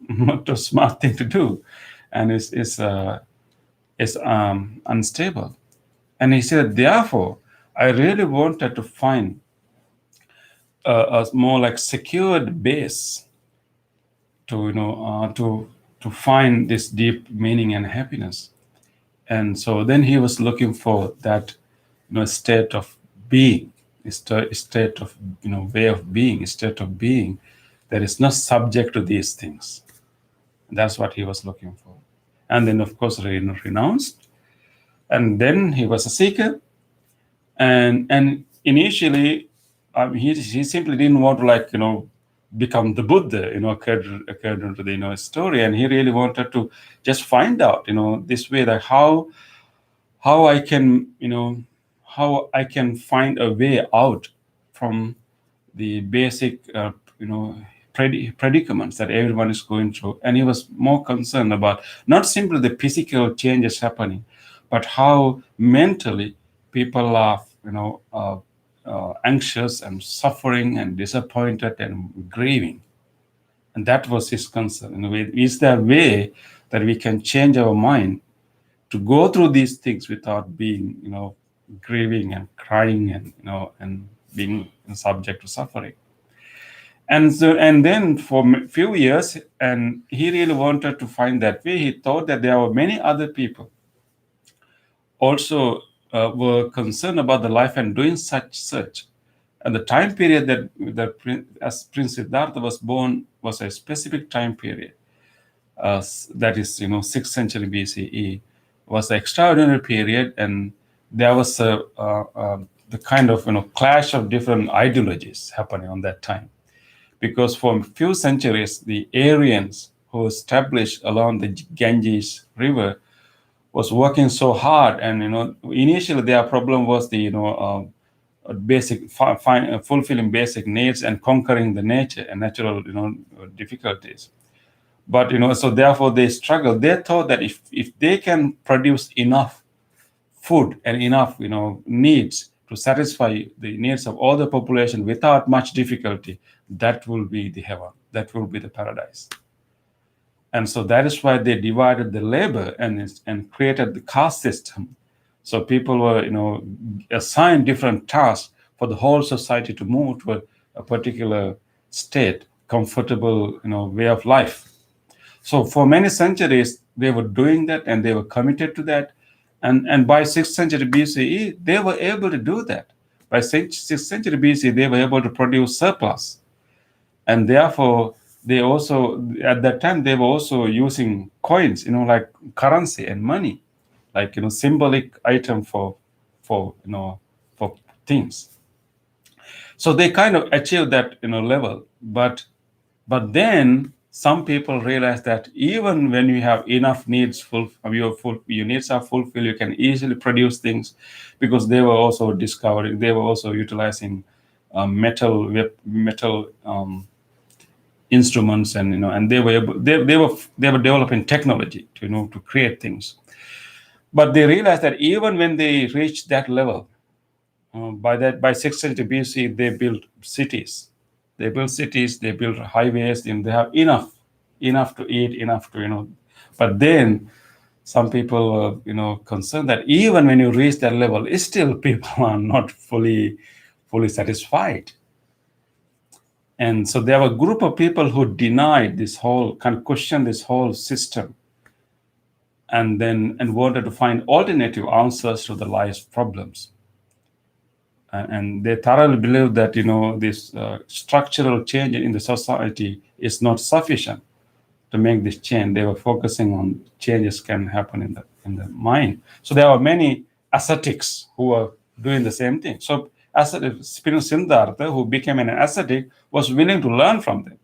not a smart thing to do, and is unstable. And he said, therefore, I really wanted to find a more like secured base to to find this deep meaning and happiness. And so then he was looking for that state of being, state of way of being, state of being that is not subject to these things. That's what he was looking for. And then of course renounced, And then he was a seeker, and initially, he simply didn't want to, like, become the Buddha, according to the story, and he really wanted to just find out, this way, that how I can, how I can find a way out from the basic, predicaments that everyone is going through. And he was more concerned about not simply the physical changes happening, but how mentally people are, anxious and suffering and disappointed and grieving. And that was his concern. Is there a way that we can change our mind to go through these things without being, grieving and crying and, and being subject to suffering? And then for a few years, and he really wanted to find that way. He thought that there were many other people also were concerned about the life and doing such search. And the time period as Prince Siddhartha was born was a specific time period. That is, 6th century BCE, was an extraordinary period, and there was the kind of, clash of different ideologies happening on that time. Because for a few centuries, the Aryans who established along the Ganges River was working so hard, and initially their problem was the basic fulfilling basic needs and conquering the nature and natural difficulties. But so therefore they struggled. They thought that if they can produce enough food and enough needs to satisfy the needs of all the population without much difficulty, that will be the heaven, that will be the paradise. And so that is why they divided the labor and created the caste system. So people were assigned different tasks for the whole society to move to a particular state, comfortable way of life. So for many centuries they were doing that, and they were committed to that. And by 6th century BCE, they were able to do that. By 6th century BCE, they were able to produce surplus. And therefore, they also, at that time, they were also using coins, like currency and money, like, symbolic item for things. So they kind of achieved that, level. But then some people realize that even when you have enough needs, your needs are fulfilled, you can easily produce things, because they were also discovering, they were also utilizing metal instruments, and they were developing technology to create things. But they realized that even when they reached that level, by 6th century BC, they built cities. They built highways, and they have enough to eat, enough to. But then some people were concerned that even when you reach that level, still people are not fully satisfied. And so there were a group of people who denied this whole, kind of questioned this whole system, and wanted to find alternative answers to the life's problems. And they thoroughly believed that this structural change in the society is not sufficient to make this change. They were focusing on changes can happen in the mind. So there are many ascetics who were doing the same thing. So Prince Siddhartha, who became an ascetic, was willing to learn from them.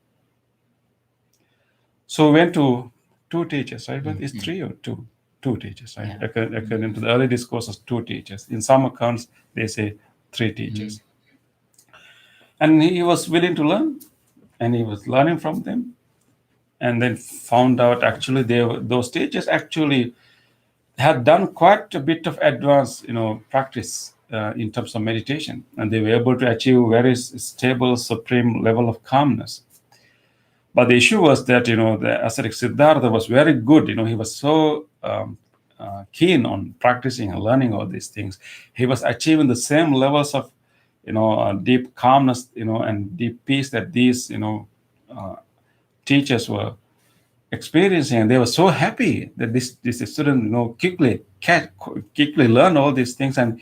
So we went to two teachers, right? But it's three or two? Two teachers, right? Yeah. According to the early discourses, two teachers. In some accounts, they say three teachers. And he was willing to learn, and he was learning from them, and then found out actually those teachers actually had done quite a bit of advanced practice in terms of meditation, and they were able to achieve very stable, supreme level of calmness. But the issue was that the ascetic Siddhartha was very good. He was so keen on practicing and learning all these things. He was achieving the same levels of deep calmness and deep peace that these teachers were experiencing, and they were so happy that this student quickly learn all these things, and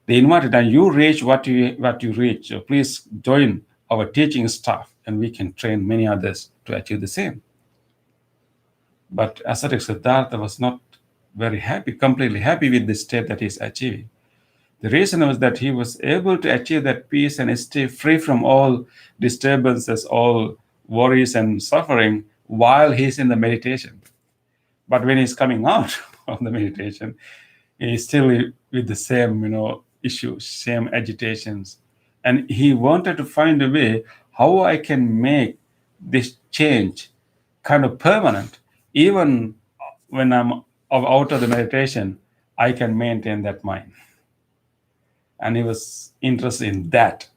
they invited, and you reach what you reach, so please join our teaching staff, and we can train many others to achieve the same. But ascetic Siddhartha was not very happy, completely happy with the state that he's achieving. The reason was that he was able to achieve that peace and stay free from all disturbances, all worries and suffering while he's in the meditation. But when he's coming out of the meditation, he's still with the same, issues, same agitations. And he wanted to find a way how I can make this change kind of permanent. Even when I'm out of the meditation, I can maintain that mind. And he was interested in that.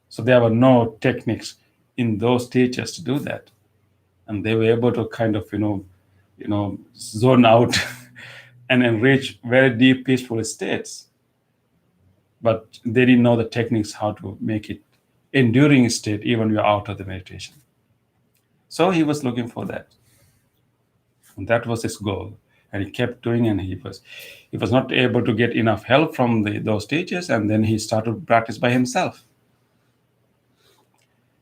So there were no techniques in those teachers to do that. And they were able to kind of, zone out and then reach very deep, peaceful states. But they didn't know the techniques how to make it enduring state even you're out of the meditation. So he was looking for that. And that was his goal. And he kept doing, and he was not able to get enough help from those teachers, and then he started to practice by himself.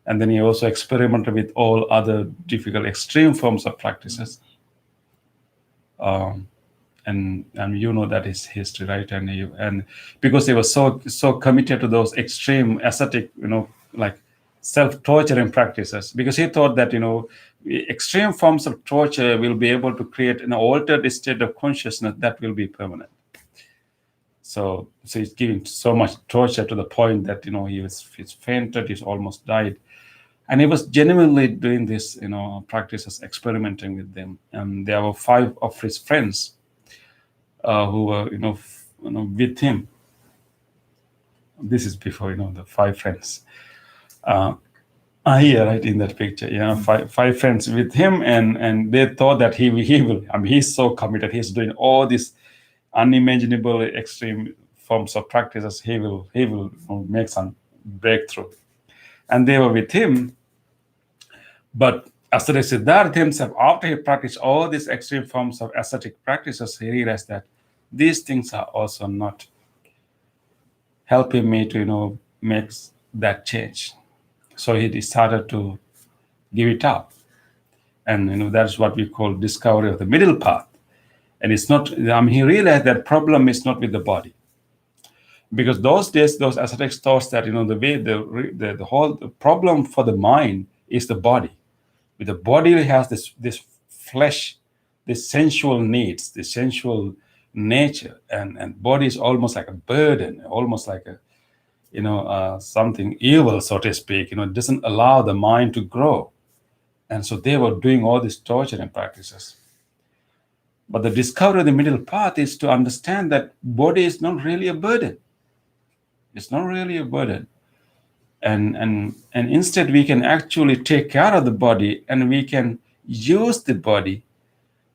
And then he also experimented with all other difficult, extreme forms of practices. And you know that is history, right? And because he was so committed to those extreme ascetic, like self-torturing practices, because he thought that extreme forms of torture will be able to create an altered state of consciousness that will be permanent. So he's giving so much torture to the point that he's fainted, he's almost died. And he was genuinely doing this, practices, experimenting with them. And there were 5 of his friends who were, with him. This is before, the 5 friends. Here, right in that picture, 5 friends with him, and they thought that he will. I mean, he's so committed. He's doing all these unimaginable, extreme forms of practices. He will make some breakthrough. And they were with him. But Ascetic Siddhartha himself, after he practiced all these extreme forms of ascetic practices, he realized that these things are also not helping me to, make that change. So he decided to give it up. And, that's what we call discovery of the middle path. And it's not, he realized that problem is not with the body. Because those days, those ascetics thought that, the way the whole problem for the mind is the body. The body has this flesh, this sensual needs, this sensual nature, and body is almost like a burden, almost like a something evil, so to speak. It doesn't allow the mind to grow. And so they were doing all these torturing practices. But the discovery of the middle path is to understand that body is not really a burden. It's not really a burden. And instead we can actually take care of the body, and we can use the body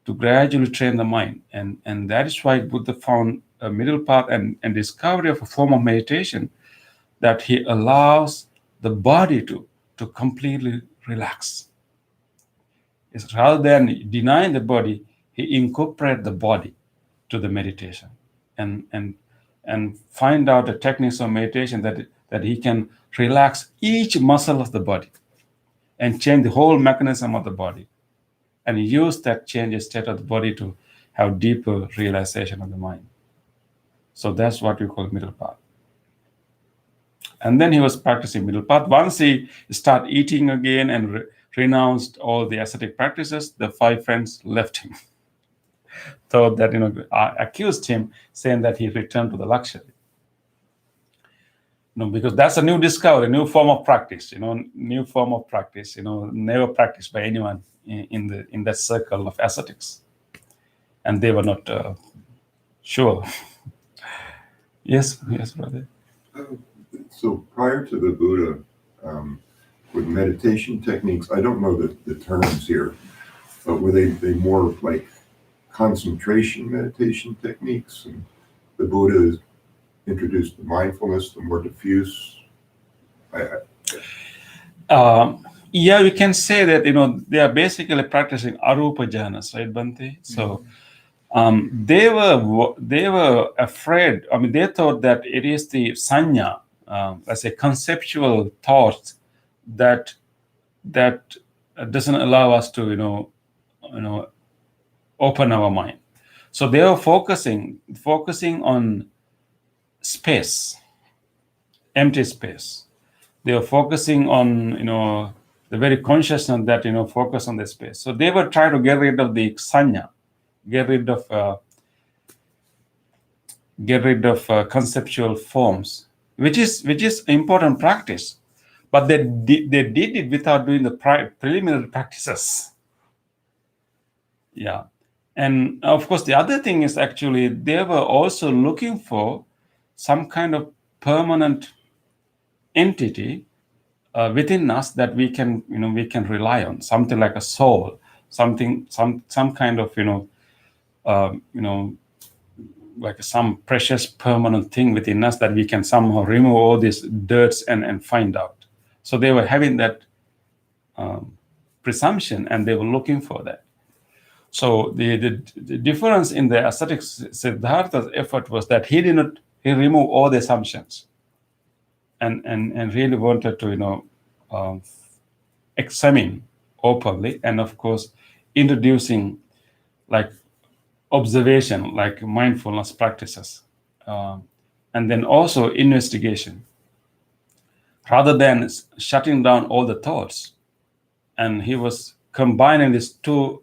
to gradually train the mind. And that is why Buddha found a middle path and discovery of a form of meditation, that he allows the body to completely relax. It's rather than denying the body, he incorporates the body to the meditation, and find out the techniques of meditation that he can relax each muscle of the body and change the whole mechanism of the body, and use that changed state of the body to have deeper realization of the mind. So that's what we call middle path. And then he was practicing middle path. Once he started eating again and renounced all the ascetic practices, the 5 friends left him. Thought that, accused him, saying that he returned to the luxury. Because that's a new discovery, new form of practice, new form of practice, never practiced by anyone in that circle of ascetics. And they were not sure. Yes, brother. So prior to the Buddha, with meditation techniques, I don't know the terms here, but were they more like concentration meditation techniques? And the Buddha introduced the mindfulness, the more diffuse. Yeah, we can say that they are basically practicing arupa jhanas, right, Bhante? So they were afraid. I mean, they thought that it is the sanya, as a conceptual thought that doesn't allow us to open our mind. So they were focusing on space, empty space. They were focusing on, the very consciousness that, focus on the space. So they were trying to get rid of the sanya, get rid of conceptual forms, which is important practice. But they did it without doing the preliminary practices. Yeah. And of course, the other thing is actually they were also looking for some kind of permanent entity within us that we can rely on, something like a soul, some kind of like some precious permanent thing within us that we can somehow remove all these dirts and find out. So they were having that presumption, and they were looking for that. So the difference in the ascetic Siddhartha's effort was that he removed all the assumptions and really wanted to examine openly, and of course introducing like observation, like mindfulness practices, and then also investigation, rather than shutting down all the thoughts. And he was combining these two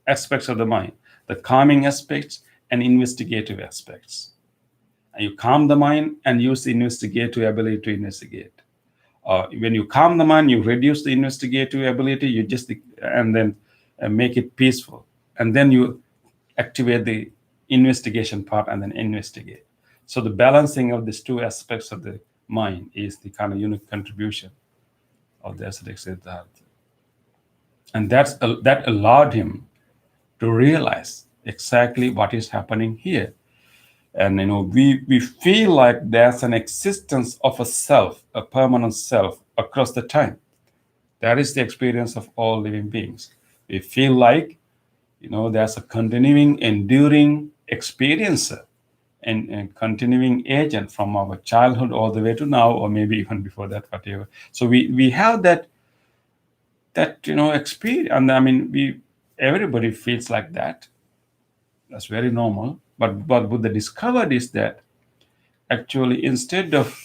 aspects of the mind, the calming aspects and investigative aspects. And you calm the mind and use the investigative ability to investigate. When you calm the mind, you reduce the investigative ability, and then make it peaceful. And then you activate the investigation part and then investigate. So the balancing of these two aspects of the mind is the kind of unique contribution of the ascetic Siddhartha. And that allowed him to realize exactly what is happening here. And we feel like there's an existence of a self, a permanent self across the time. That is the experience of all living beings. We feel like there's a continuing, enduring experiencer and continuing agent from our childhood all the way to now, or maybe even before that, whatever. So we have that experience, and I mean everybody feels like that. That's very normal. But what they discovered is that actually, instead of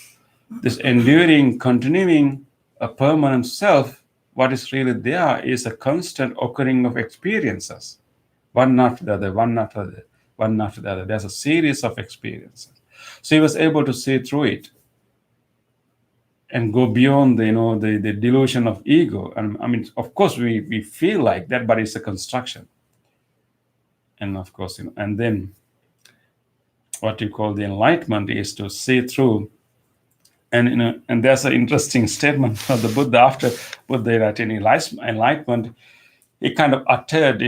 this enduring, continuing, a permanent self, what is really there is a constant occurring of experiences, one after the other, one after the other, one after the other. There's a series of experiences. So he was able to see through it and go beyond the delusion of ego. And I mean, of course, we feel like that, but it's a construction. And of course, and then what you call the enlightenment is to see through. And and there's an interesting statement of the Buddha after Buddha at enlightenment. He kind of uttered,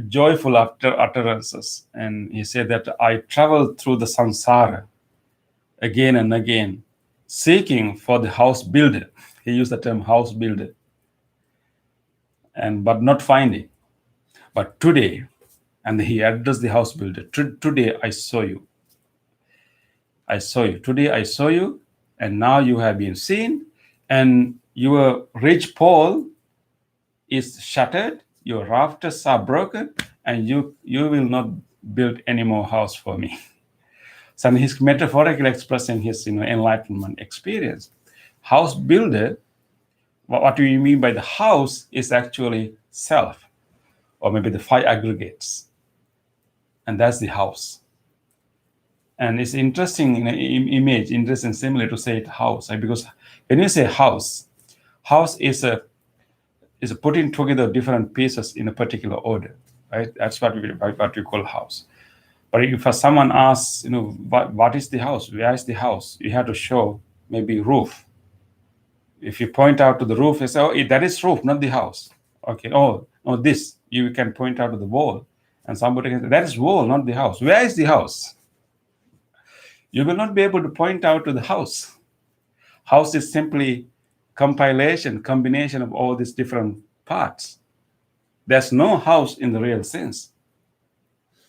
joyful utterances, and he said that I traveled through the samsara again and again, seeking for the house builder. He used the term house builder, but not finding. But today, and he addressed the house builder. Today I saw you. I saw you. Today I saw you, and now you have been seen, and your ridge pole is shattered, your rafters are broken, and you will not build any more house for me. So he's metaphorically expressing his enlightenment experience. House builder, what do you mean by the house is actually self, or maybe the five aggregates. And that's the house. And it's interesting image, interesting similar to say it house, right? Because when you say house is a putting together different pieces in a particular order, right? That's what we call house. But if someone asks, what is the house? Where is the house? You have to show maybe roof. If you point out to the roof, you say, oh, that is roof, not the house. Okay. Oh, no, this. You can point out to the wall. And somebody can say, that is wall, not the house. Where is the house? You will not be able to point out to the house. House is simply combination of all these different parts. There's no house in the real sense.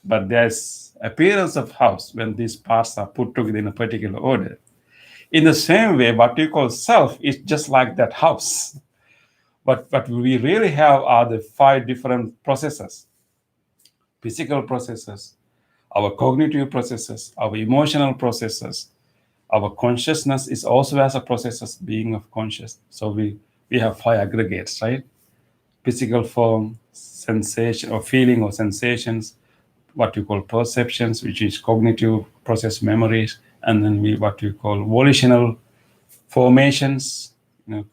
But there's appearance of house when these parts are put together in a particular order. In the same way, what you call self is just like that house. But what we really have are the five different processes. physical processes, our cognitive processes, our emotional processes. Our consciousness is also as a process as being of conscious. So we have 5 aggregates, right? Physical form, sensation or feeling or sensations, what you call perceptions, which is cognitive process memories, and then what you call volitional formations,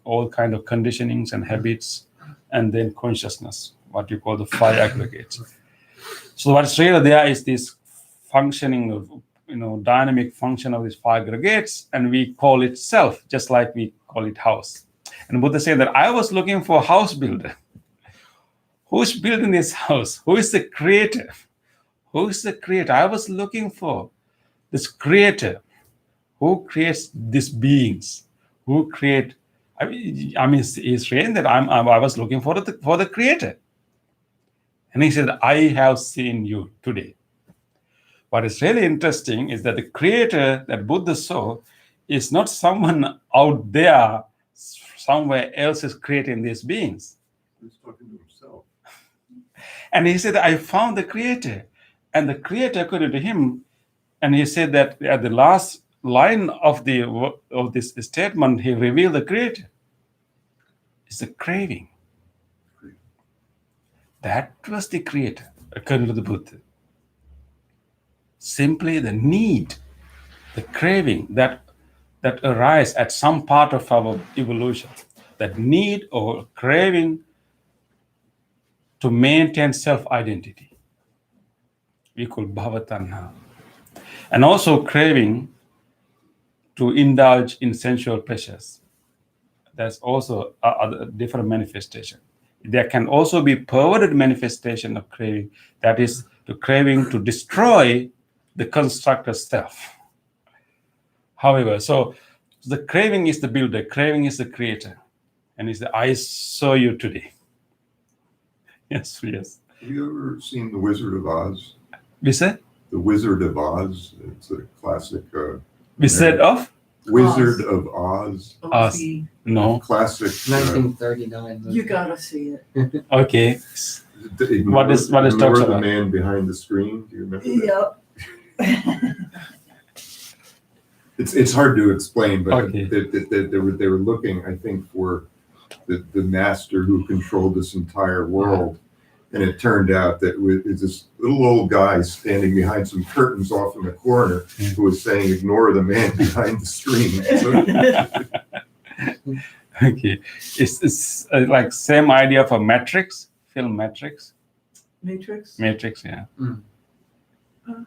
all kind of conditionings and habits, and then consciousness, what you call the 5 aggregates. So what's really there is this functioning of, dynamic function of these 5 aggregates, and we call it self, just like we call it house. And Buddha said that I was looking for a house builder. Who's building this house? Who is the creator? Who is the creator? I was looking for this creator who creates these beings, who create. I mean, he's saying that I was looking for the creator, and he said, "I have seen you today." What is really interesting is that the creator that Buddha saw is not someone out there, somewhere else is creating these beings. He's talking to himself. And he said, I found the creator. And the creator, according to him, and he said that at the last line of this statement, he revealed the creator. It's the craving. That was the creator, according to the Buddha. Simply the need, the craving that arise at some part of our evolution, that need or craving to maintain self-identity. We call bhavatanha. And also craving to indulge in sensual pleasures. That's also a different manifestation. There can also be perverted manifestation of craving, that is the craving to destroy the constructed self. However, so the craving is the builder, craving is the creator, and it's the I saw you today. Yes. Have you ever seen The Wizard of Oz? We said? The Wizard of Oz. It's a classic. We said of? Wizard of Oz. Oz. See, No. Classic. 1939. you gotta see it. Okay. What is Ignore talks the about? man behind the screen. Do you remember that? Yep. It's hard to explain, but Okay. they were looking, I think, for the master who controlled this entire world, and it turned out that it's this little old guy standing behind some curtains off in the corner who was saying, "Ignore the man behind the screen." So, Okay. It's like same idea for Matrix, film Matrix. Matrix. Matrix, yeah. Uh,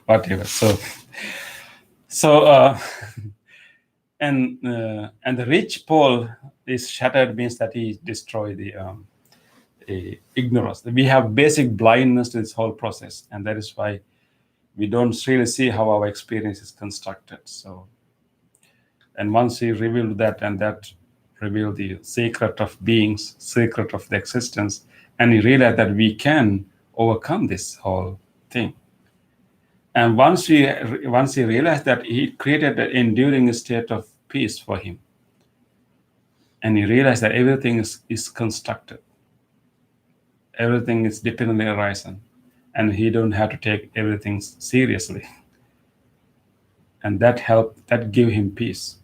Whatever. And the rich pole is shattered means that he destroyed the ignorance. We have basic blindness to this whole process, and that is why we don't really see how our experience is constructed. So, and once he revealed that, and that revealed the secret of beings, secret of the existence, and he realized that we can overcome this whole thing. And once he realized that, he created an enduring state of peace for him. And he realized that everything is constructed. Everything is dependently arisen. And he don't have to take everything seriously. And that gave him peace.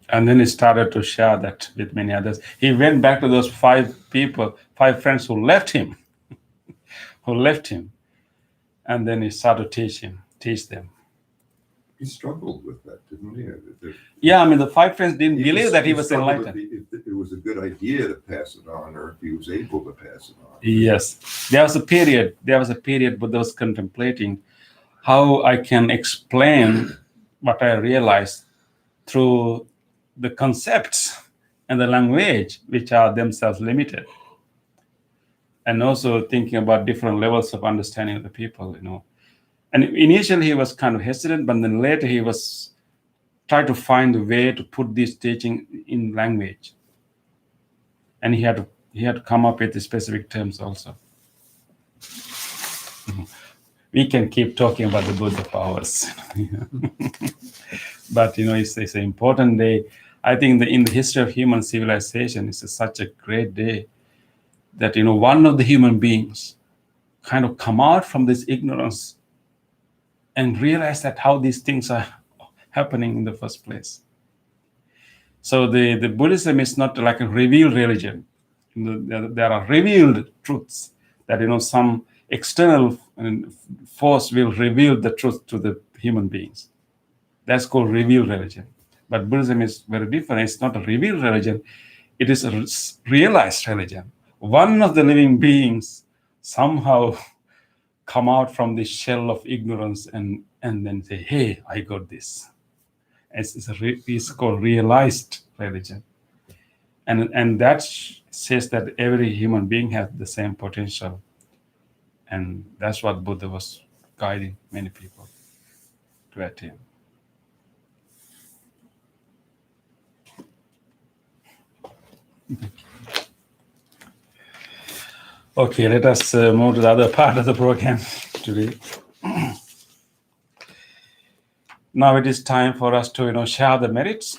And then he started to share that with many others. He went back to those 5 friends who left him. And then he started to teach them. he struggled with that, didn't he? Yeah, I mean, the 5 friends didn't believe that he was struggled enlightened. If it was a good idea to pass it on, or if he was able to pass it on. Yes, there was a period Buddha was contemplating how I can explain what I realized through the concepts and the language, which are themselves limited. And also thinking about different levels of understanding of the people, And initially he was kind of hesitant, but then later he was trying to find a way to put this teaching in language. And he had to come up with the specific terms also. We can keep talking about the Buddha for hours. But it's an important day. I think in the history of human civilization, it's such a great day that, one of the human beings kind of come out from this ignorance and realize that how these things are happening in the first place. So the Buddhism is not like a revealed religion. There are revealed truths that, some external force will reveal the truth to the human beings. That's called revealed religion. But Buddhism is very different. It's not a revealed religion. It is a realized religion. One of the living beings somehow come out from the shell of ignorance and then say, hey, I got this. It's called realized religion. And that says that every human being has the same potential. And that's what Buddha was guiding many people to attain. Okay, let us move to the other part of the program today. Now it is time for us to share the merits.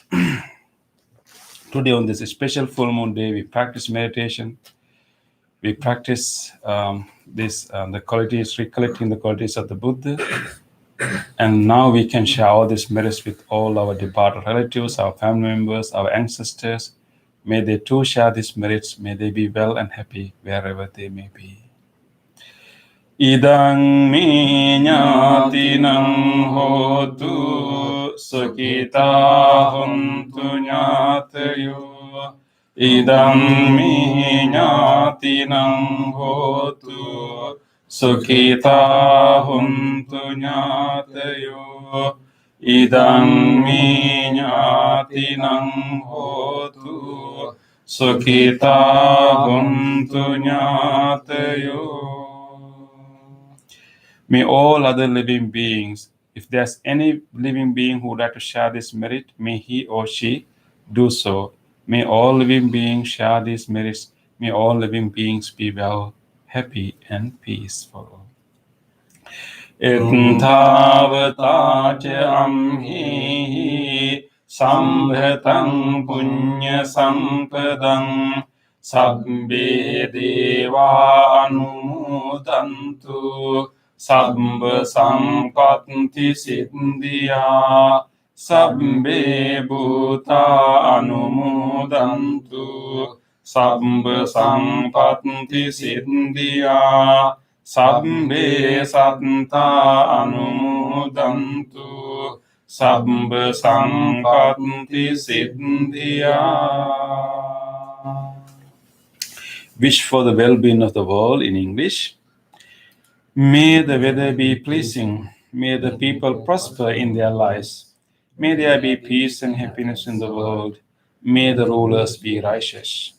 Today on this special full moon day, we practice meditation. We practice the qualities, recollecting the qualities of the Buddha. And now we can share all these merits with all our departed relatives, our family members, our ancestors. May they too share these merits. May they be well and happy wherever they may be. Idang me ñātinang hotu sukita hontu ñātayo. Idang me ñātinang hotu sukita hontu ñātayo. Idang me ñātinang hotu sukita hontu ñātayo. May all other living beings, if there's any living being who would like to share this merit, may he or she do so. May all living beings share these merits. May all living beings be well, happy, and peaceful. Etntavata ca amhi sambhatam punya sampadam sabbe deva anumodantu Sabba sampatti siddhya sabbe bhuta anumodantu sabba sampatti siddhya sabbe satta anumodantu sabba sampatti siddhya. Wish for the well-being of the world in English. May the weather be pleasing. May the people prosper in their lives. May there be peace and happiness in the world. May the rulers be righteous.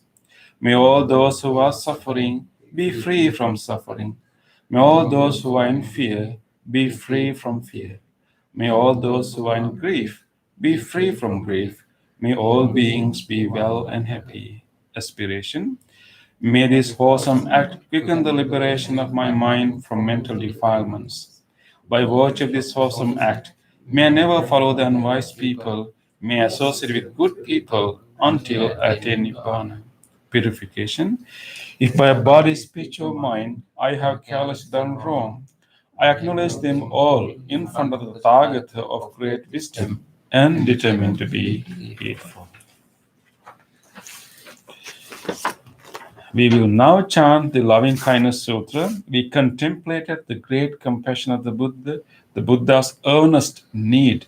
May all those who are suffering be free from suffering. May all those who are in fear be free from fear. May all those who are in grief be free from grief. May all beings be well and happy. Aspiration. May this wholesome act quicken the liberation of my mind from mental defilements. By virtue of this wholesome act, may I never follow the unwise people. May I associate with good people until I attain Nibbana. Purification. If by body, speech, or mind I have carelessly done wrong, I acknowledge them all in front of the Tathagata of great wisdom and determine to be grateful. We will now chant the Loving Kindness Sutra. We contemplated the great compassion of the Buddha, the Buddha's earnest need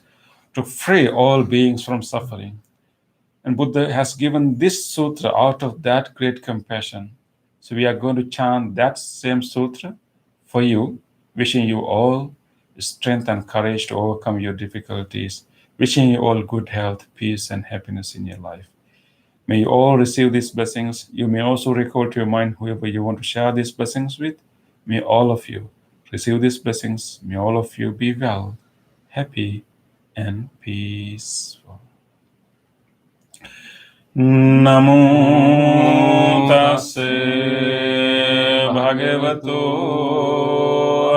to free all beings from suffering. And Buddha has given this sutra out of that great compassion. So we are going to chant that same sutra for you, wishing you all strength and courage to overcome your difficulties, wishing you all good health, peace, and happiness in your life. May you all receive these blessings. You may also recall to your mind whoever you want to share these blessings with. May all of you receive these blessings. May all of you be well, happy, and peaceful. Namo tassa bhagavato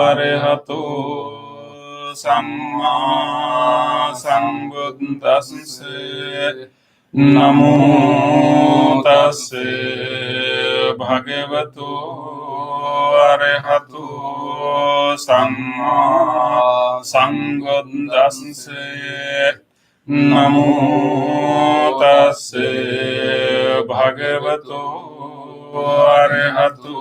arahato samma sambuddhassa. Namo tassa භගවතු අරහතු සම්මා සංබුද්දස්සේ නමෝ තස්සේ භගවතු අරහතු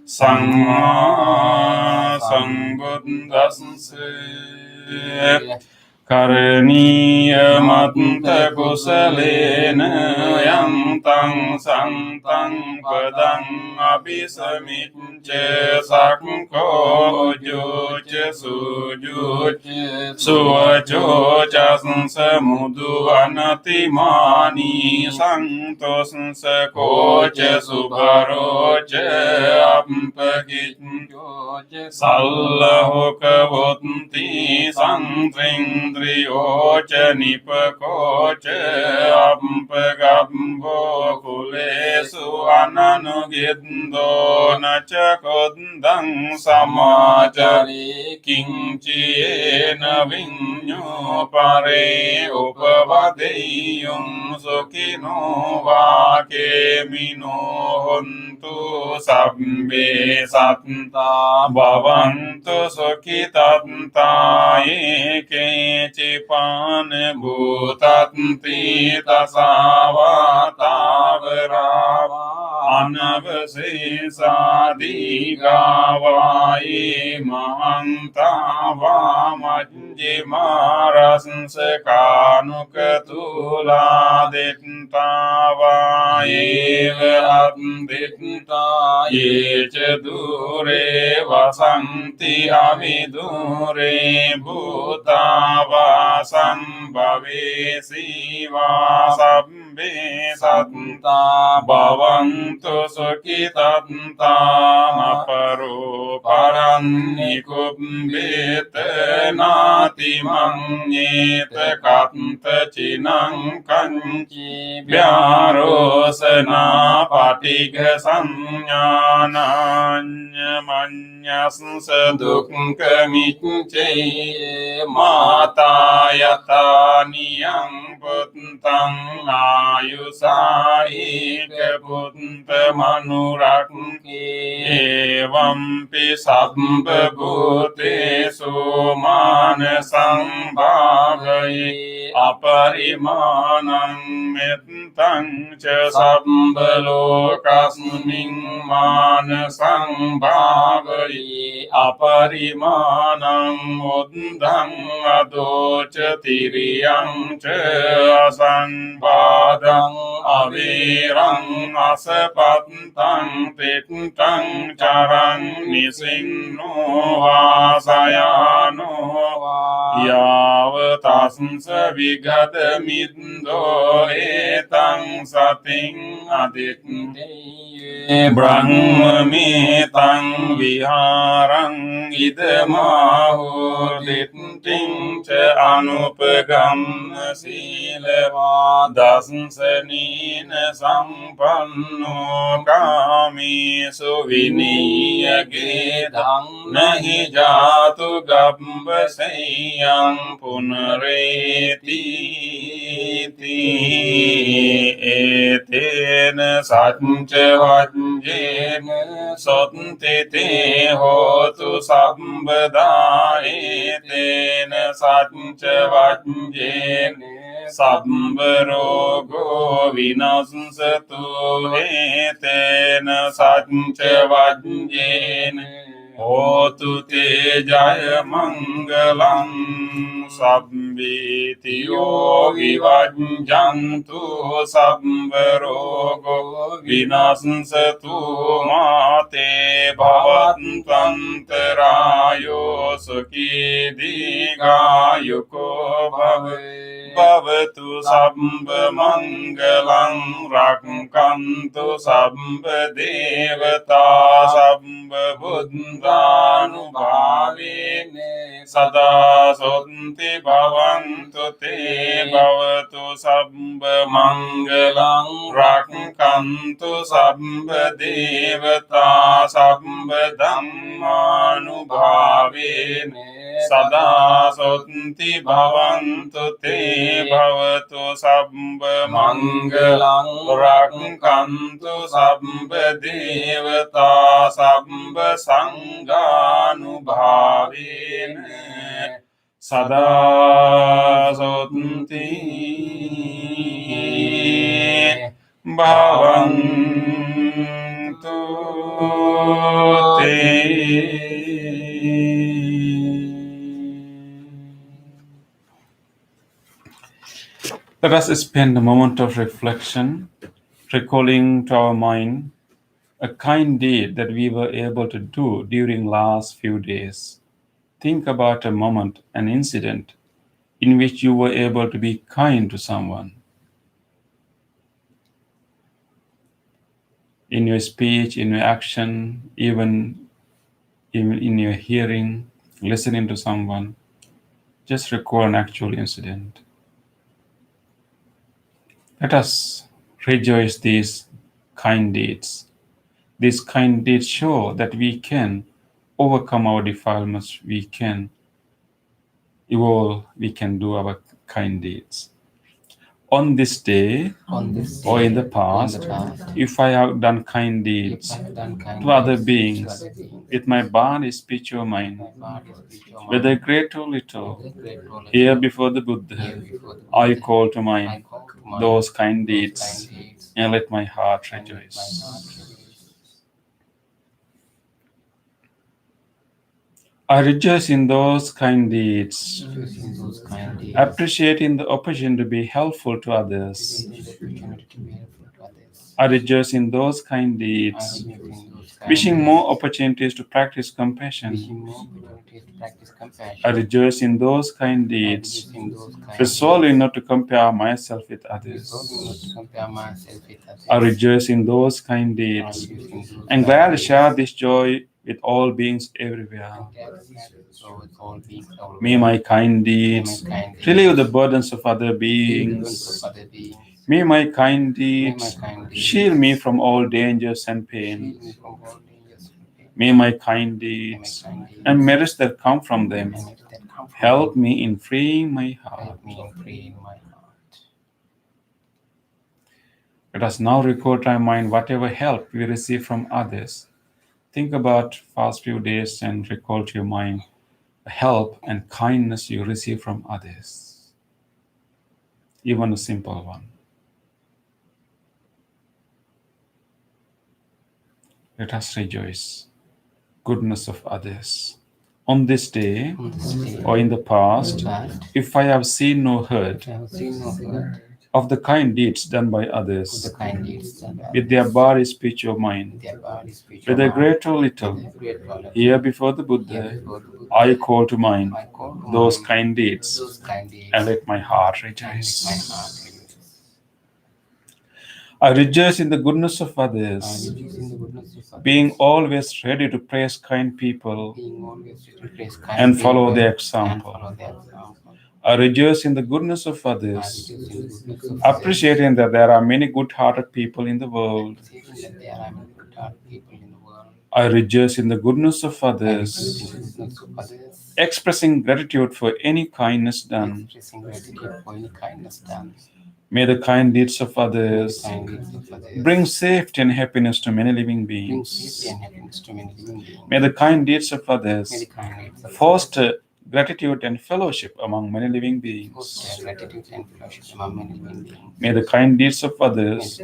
සම්මා සංබුද්දස්සේ කරණීය මත්ත කුසලේන යන්තං සන්තං පදං අபிසමිච්ච සක්ඛෝ ජෝච සුජෝච සුවචෝ චසංස මුදු අනතිමානි සන්තෝසංස කෝච සුභරෝච අප්පකිච්ඡෝච සල්ලහෝක වොත්ති සංත්‍රින්ද්‍රියෝච නිපකෝච අප්පගම්බෝ කුලේසු අනනුගින්දෝ නච කොද්දං සමාචරේ කිංචේන විඤ්ඤෝ පරේ උපවදෙය්‍යං සුඛිනෝ වාකේමිනෝ හොන්තු සබ්බේ සත්තා භවන්තු සුඛිතත්තා ඒකේචිපාන භූතත්ති තසාවාතාවරා අනවසේසාදීගාවායේ මහන්තාවා මජ්ජිමාරසංසකානුකතුලා දෙත්තාවා ඒව අත්දිත්තා යේච දුරේ වසන්ති අවිදුරේ භූතාවා සම්භවේසීවා සබ්බේ සත්තා භවන්තු සුඛිතත්තා පරෝ පරන්නිකුබ්බේත නාති මඤ්ඤේත කත්ත චිනං කංචි ව්‍යාරෝසනා පටිඝ සංඥානඤ්ඤ මඤ්ඤස්ස දුක්ඛ මිච්ඡේ මාතා යතානියං පුත්තං ආයුසායික පුත්ත මනුරක්ඛේ එවම්පි සබ්බ භූතේසු මාන සංභාවයේ අපරිමාණං මෙත්තං ච සබ්බ ලෝකස්මින් මාන සංභාවයේ අපරිමාණං උද්ධං අදෝච තිරියං ච අසංවාදං අවීරං අසපත්තං පිට්ඨං චරං නිසින්නෝ වාසයානෝ යාව තස්ස විගත මිද්දෝ ඒතං සතින් අදිත්තේ බ්‍රහ්මමේතං විහාරං ඉදමාහෝ දිට්ඨිං ච අනුපගම්ම සීලවා දස්සනීන සම්පන්නෝ කාමීසු විනීයගේ ධම්මහි ජාතු ගබ්බසයං පුනරේති ඒතේන සච්ච වජ්ජේන සොත්ති තේ හෝතු සම්බදා ඒතේන සච්ච වජ්ජේන සබ්බ රෝගෝ විනස්සතු ඒතේන සච්ච වජ්ජේන හෝතු තේ ජය මංගලං සබ්බීතියෝ විවජ්ජන්තු සබ්බ රෝගෝ විනස්සතු මාතේ භවන්තන්තරායෝ සුඛී දීඝායුකෝ භවතු සබ්බ මංගලං රක්ඛන්තු සබ්බ දේවතා සබ්බ බුද්ධානුභාවේන සදා සොන්ති භවන්තු තේ භවතු සබ්බ මංගලං රක්ඛන්තු සබ්බ දේවතා සබ්බ ධම්මානුභාවේන sada sotnti bhavantu te bhavatu sabba mangalang rakkantu sabba devata sabba sanganubhavena sada sotnti bhavantu Let us spend a moment of reflection, recalling to our mind a kind deed that we were able to do during last few days. Think about a moment, an incident, in which you were able to be kind to someone. In your speech, in your action, even in your hearing, listening to someone, just recall an actual incident. Let us rejoice these kind deeds. These kind deeds show that we can overcome our defilements, we can evolve, we can do our kind deeds. On this day, or in the past, if I have done kind deeds to other beings with my body, speech, or mind, whether great or little, here before the Buddha, I call to mind those kind deeds and let my heart rejoice. I rejoice in those kind deeds, appreciating the opportunity to be helpful to others. I rejoice in those kind deeds, wishing more opportunities to practice compassion. I rejoice in those kind deeds, resolving not to compare myself with others. I rejoice in those kind deeds, and glad to share this joy with all beings everywhere. May my kind deeds relieve the burdens of other beings. May my kind deeds shield me from all dangers and pain. May my kind deeds and merits that come from them help me in freeing my heart. Let us now recall to our mind whatever help we receive from others. Think about past few days and recall to your mind the help and kindness you receive from others. Even a simple one. Let us rejoice goodness of others. On this day or in the past, if I have seen no heard of the kind deeds done by others with their body, speech, or mind, whether great or little, here before the Buddha, I call to mind those kind deeds and let my heart rejoice. I rejoice in the goodness of others, being always ready to praise kind people and follow their example. I rejoice in the goodness of others, appreciating that there are many good-hearted people in the world. I rejoice in the goodness of others, expressing gratitude for any kindness done. May the kind deeds of others bring safety and happiness to many living beings. May the kind deeds of others foster gratitude and fellowship among many living beings. May the kind deeds of others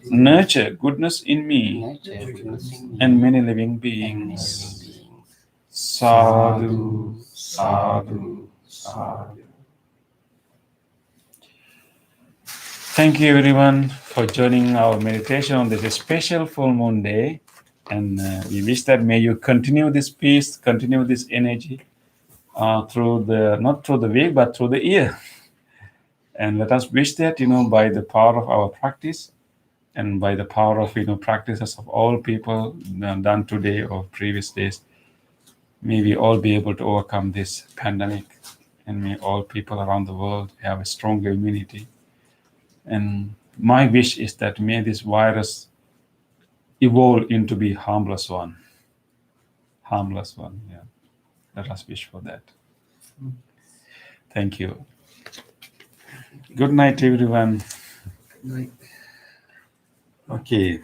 nurture goodness in me and many living beings. Sadhu, sadhu, sadhu. Thank you everyone for joining our meditation on this special full moon day. And we wish that may you continue this peace, continue this energy through the, not through the week, but through the year. And let us wish that, by the power of our practice and by the power of, practices of all people done today or previous days, may we all be able to overcome this pandemic, and may all people around the world have a stronger immunity. And my wish is that may this virus evolve into be harmless one. Harmless one, yeah. Let us wish for that. Thank you. Good night, everyone. Night. Okay.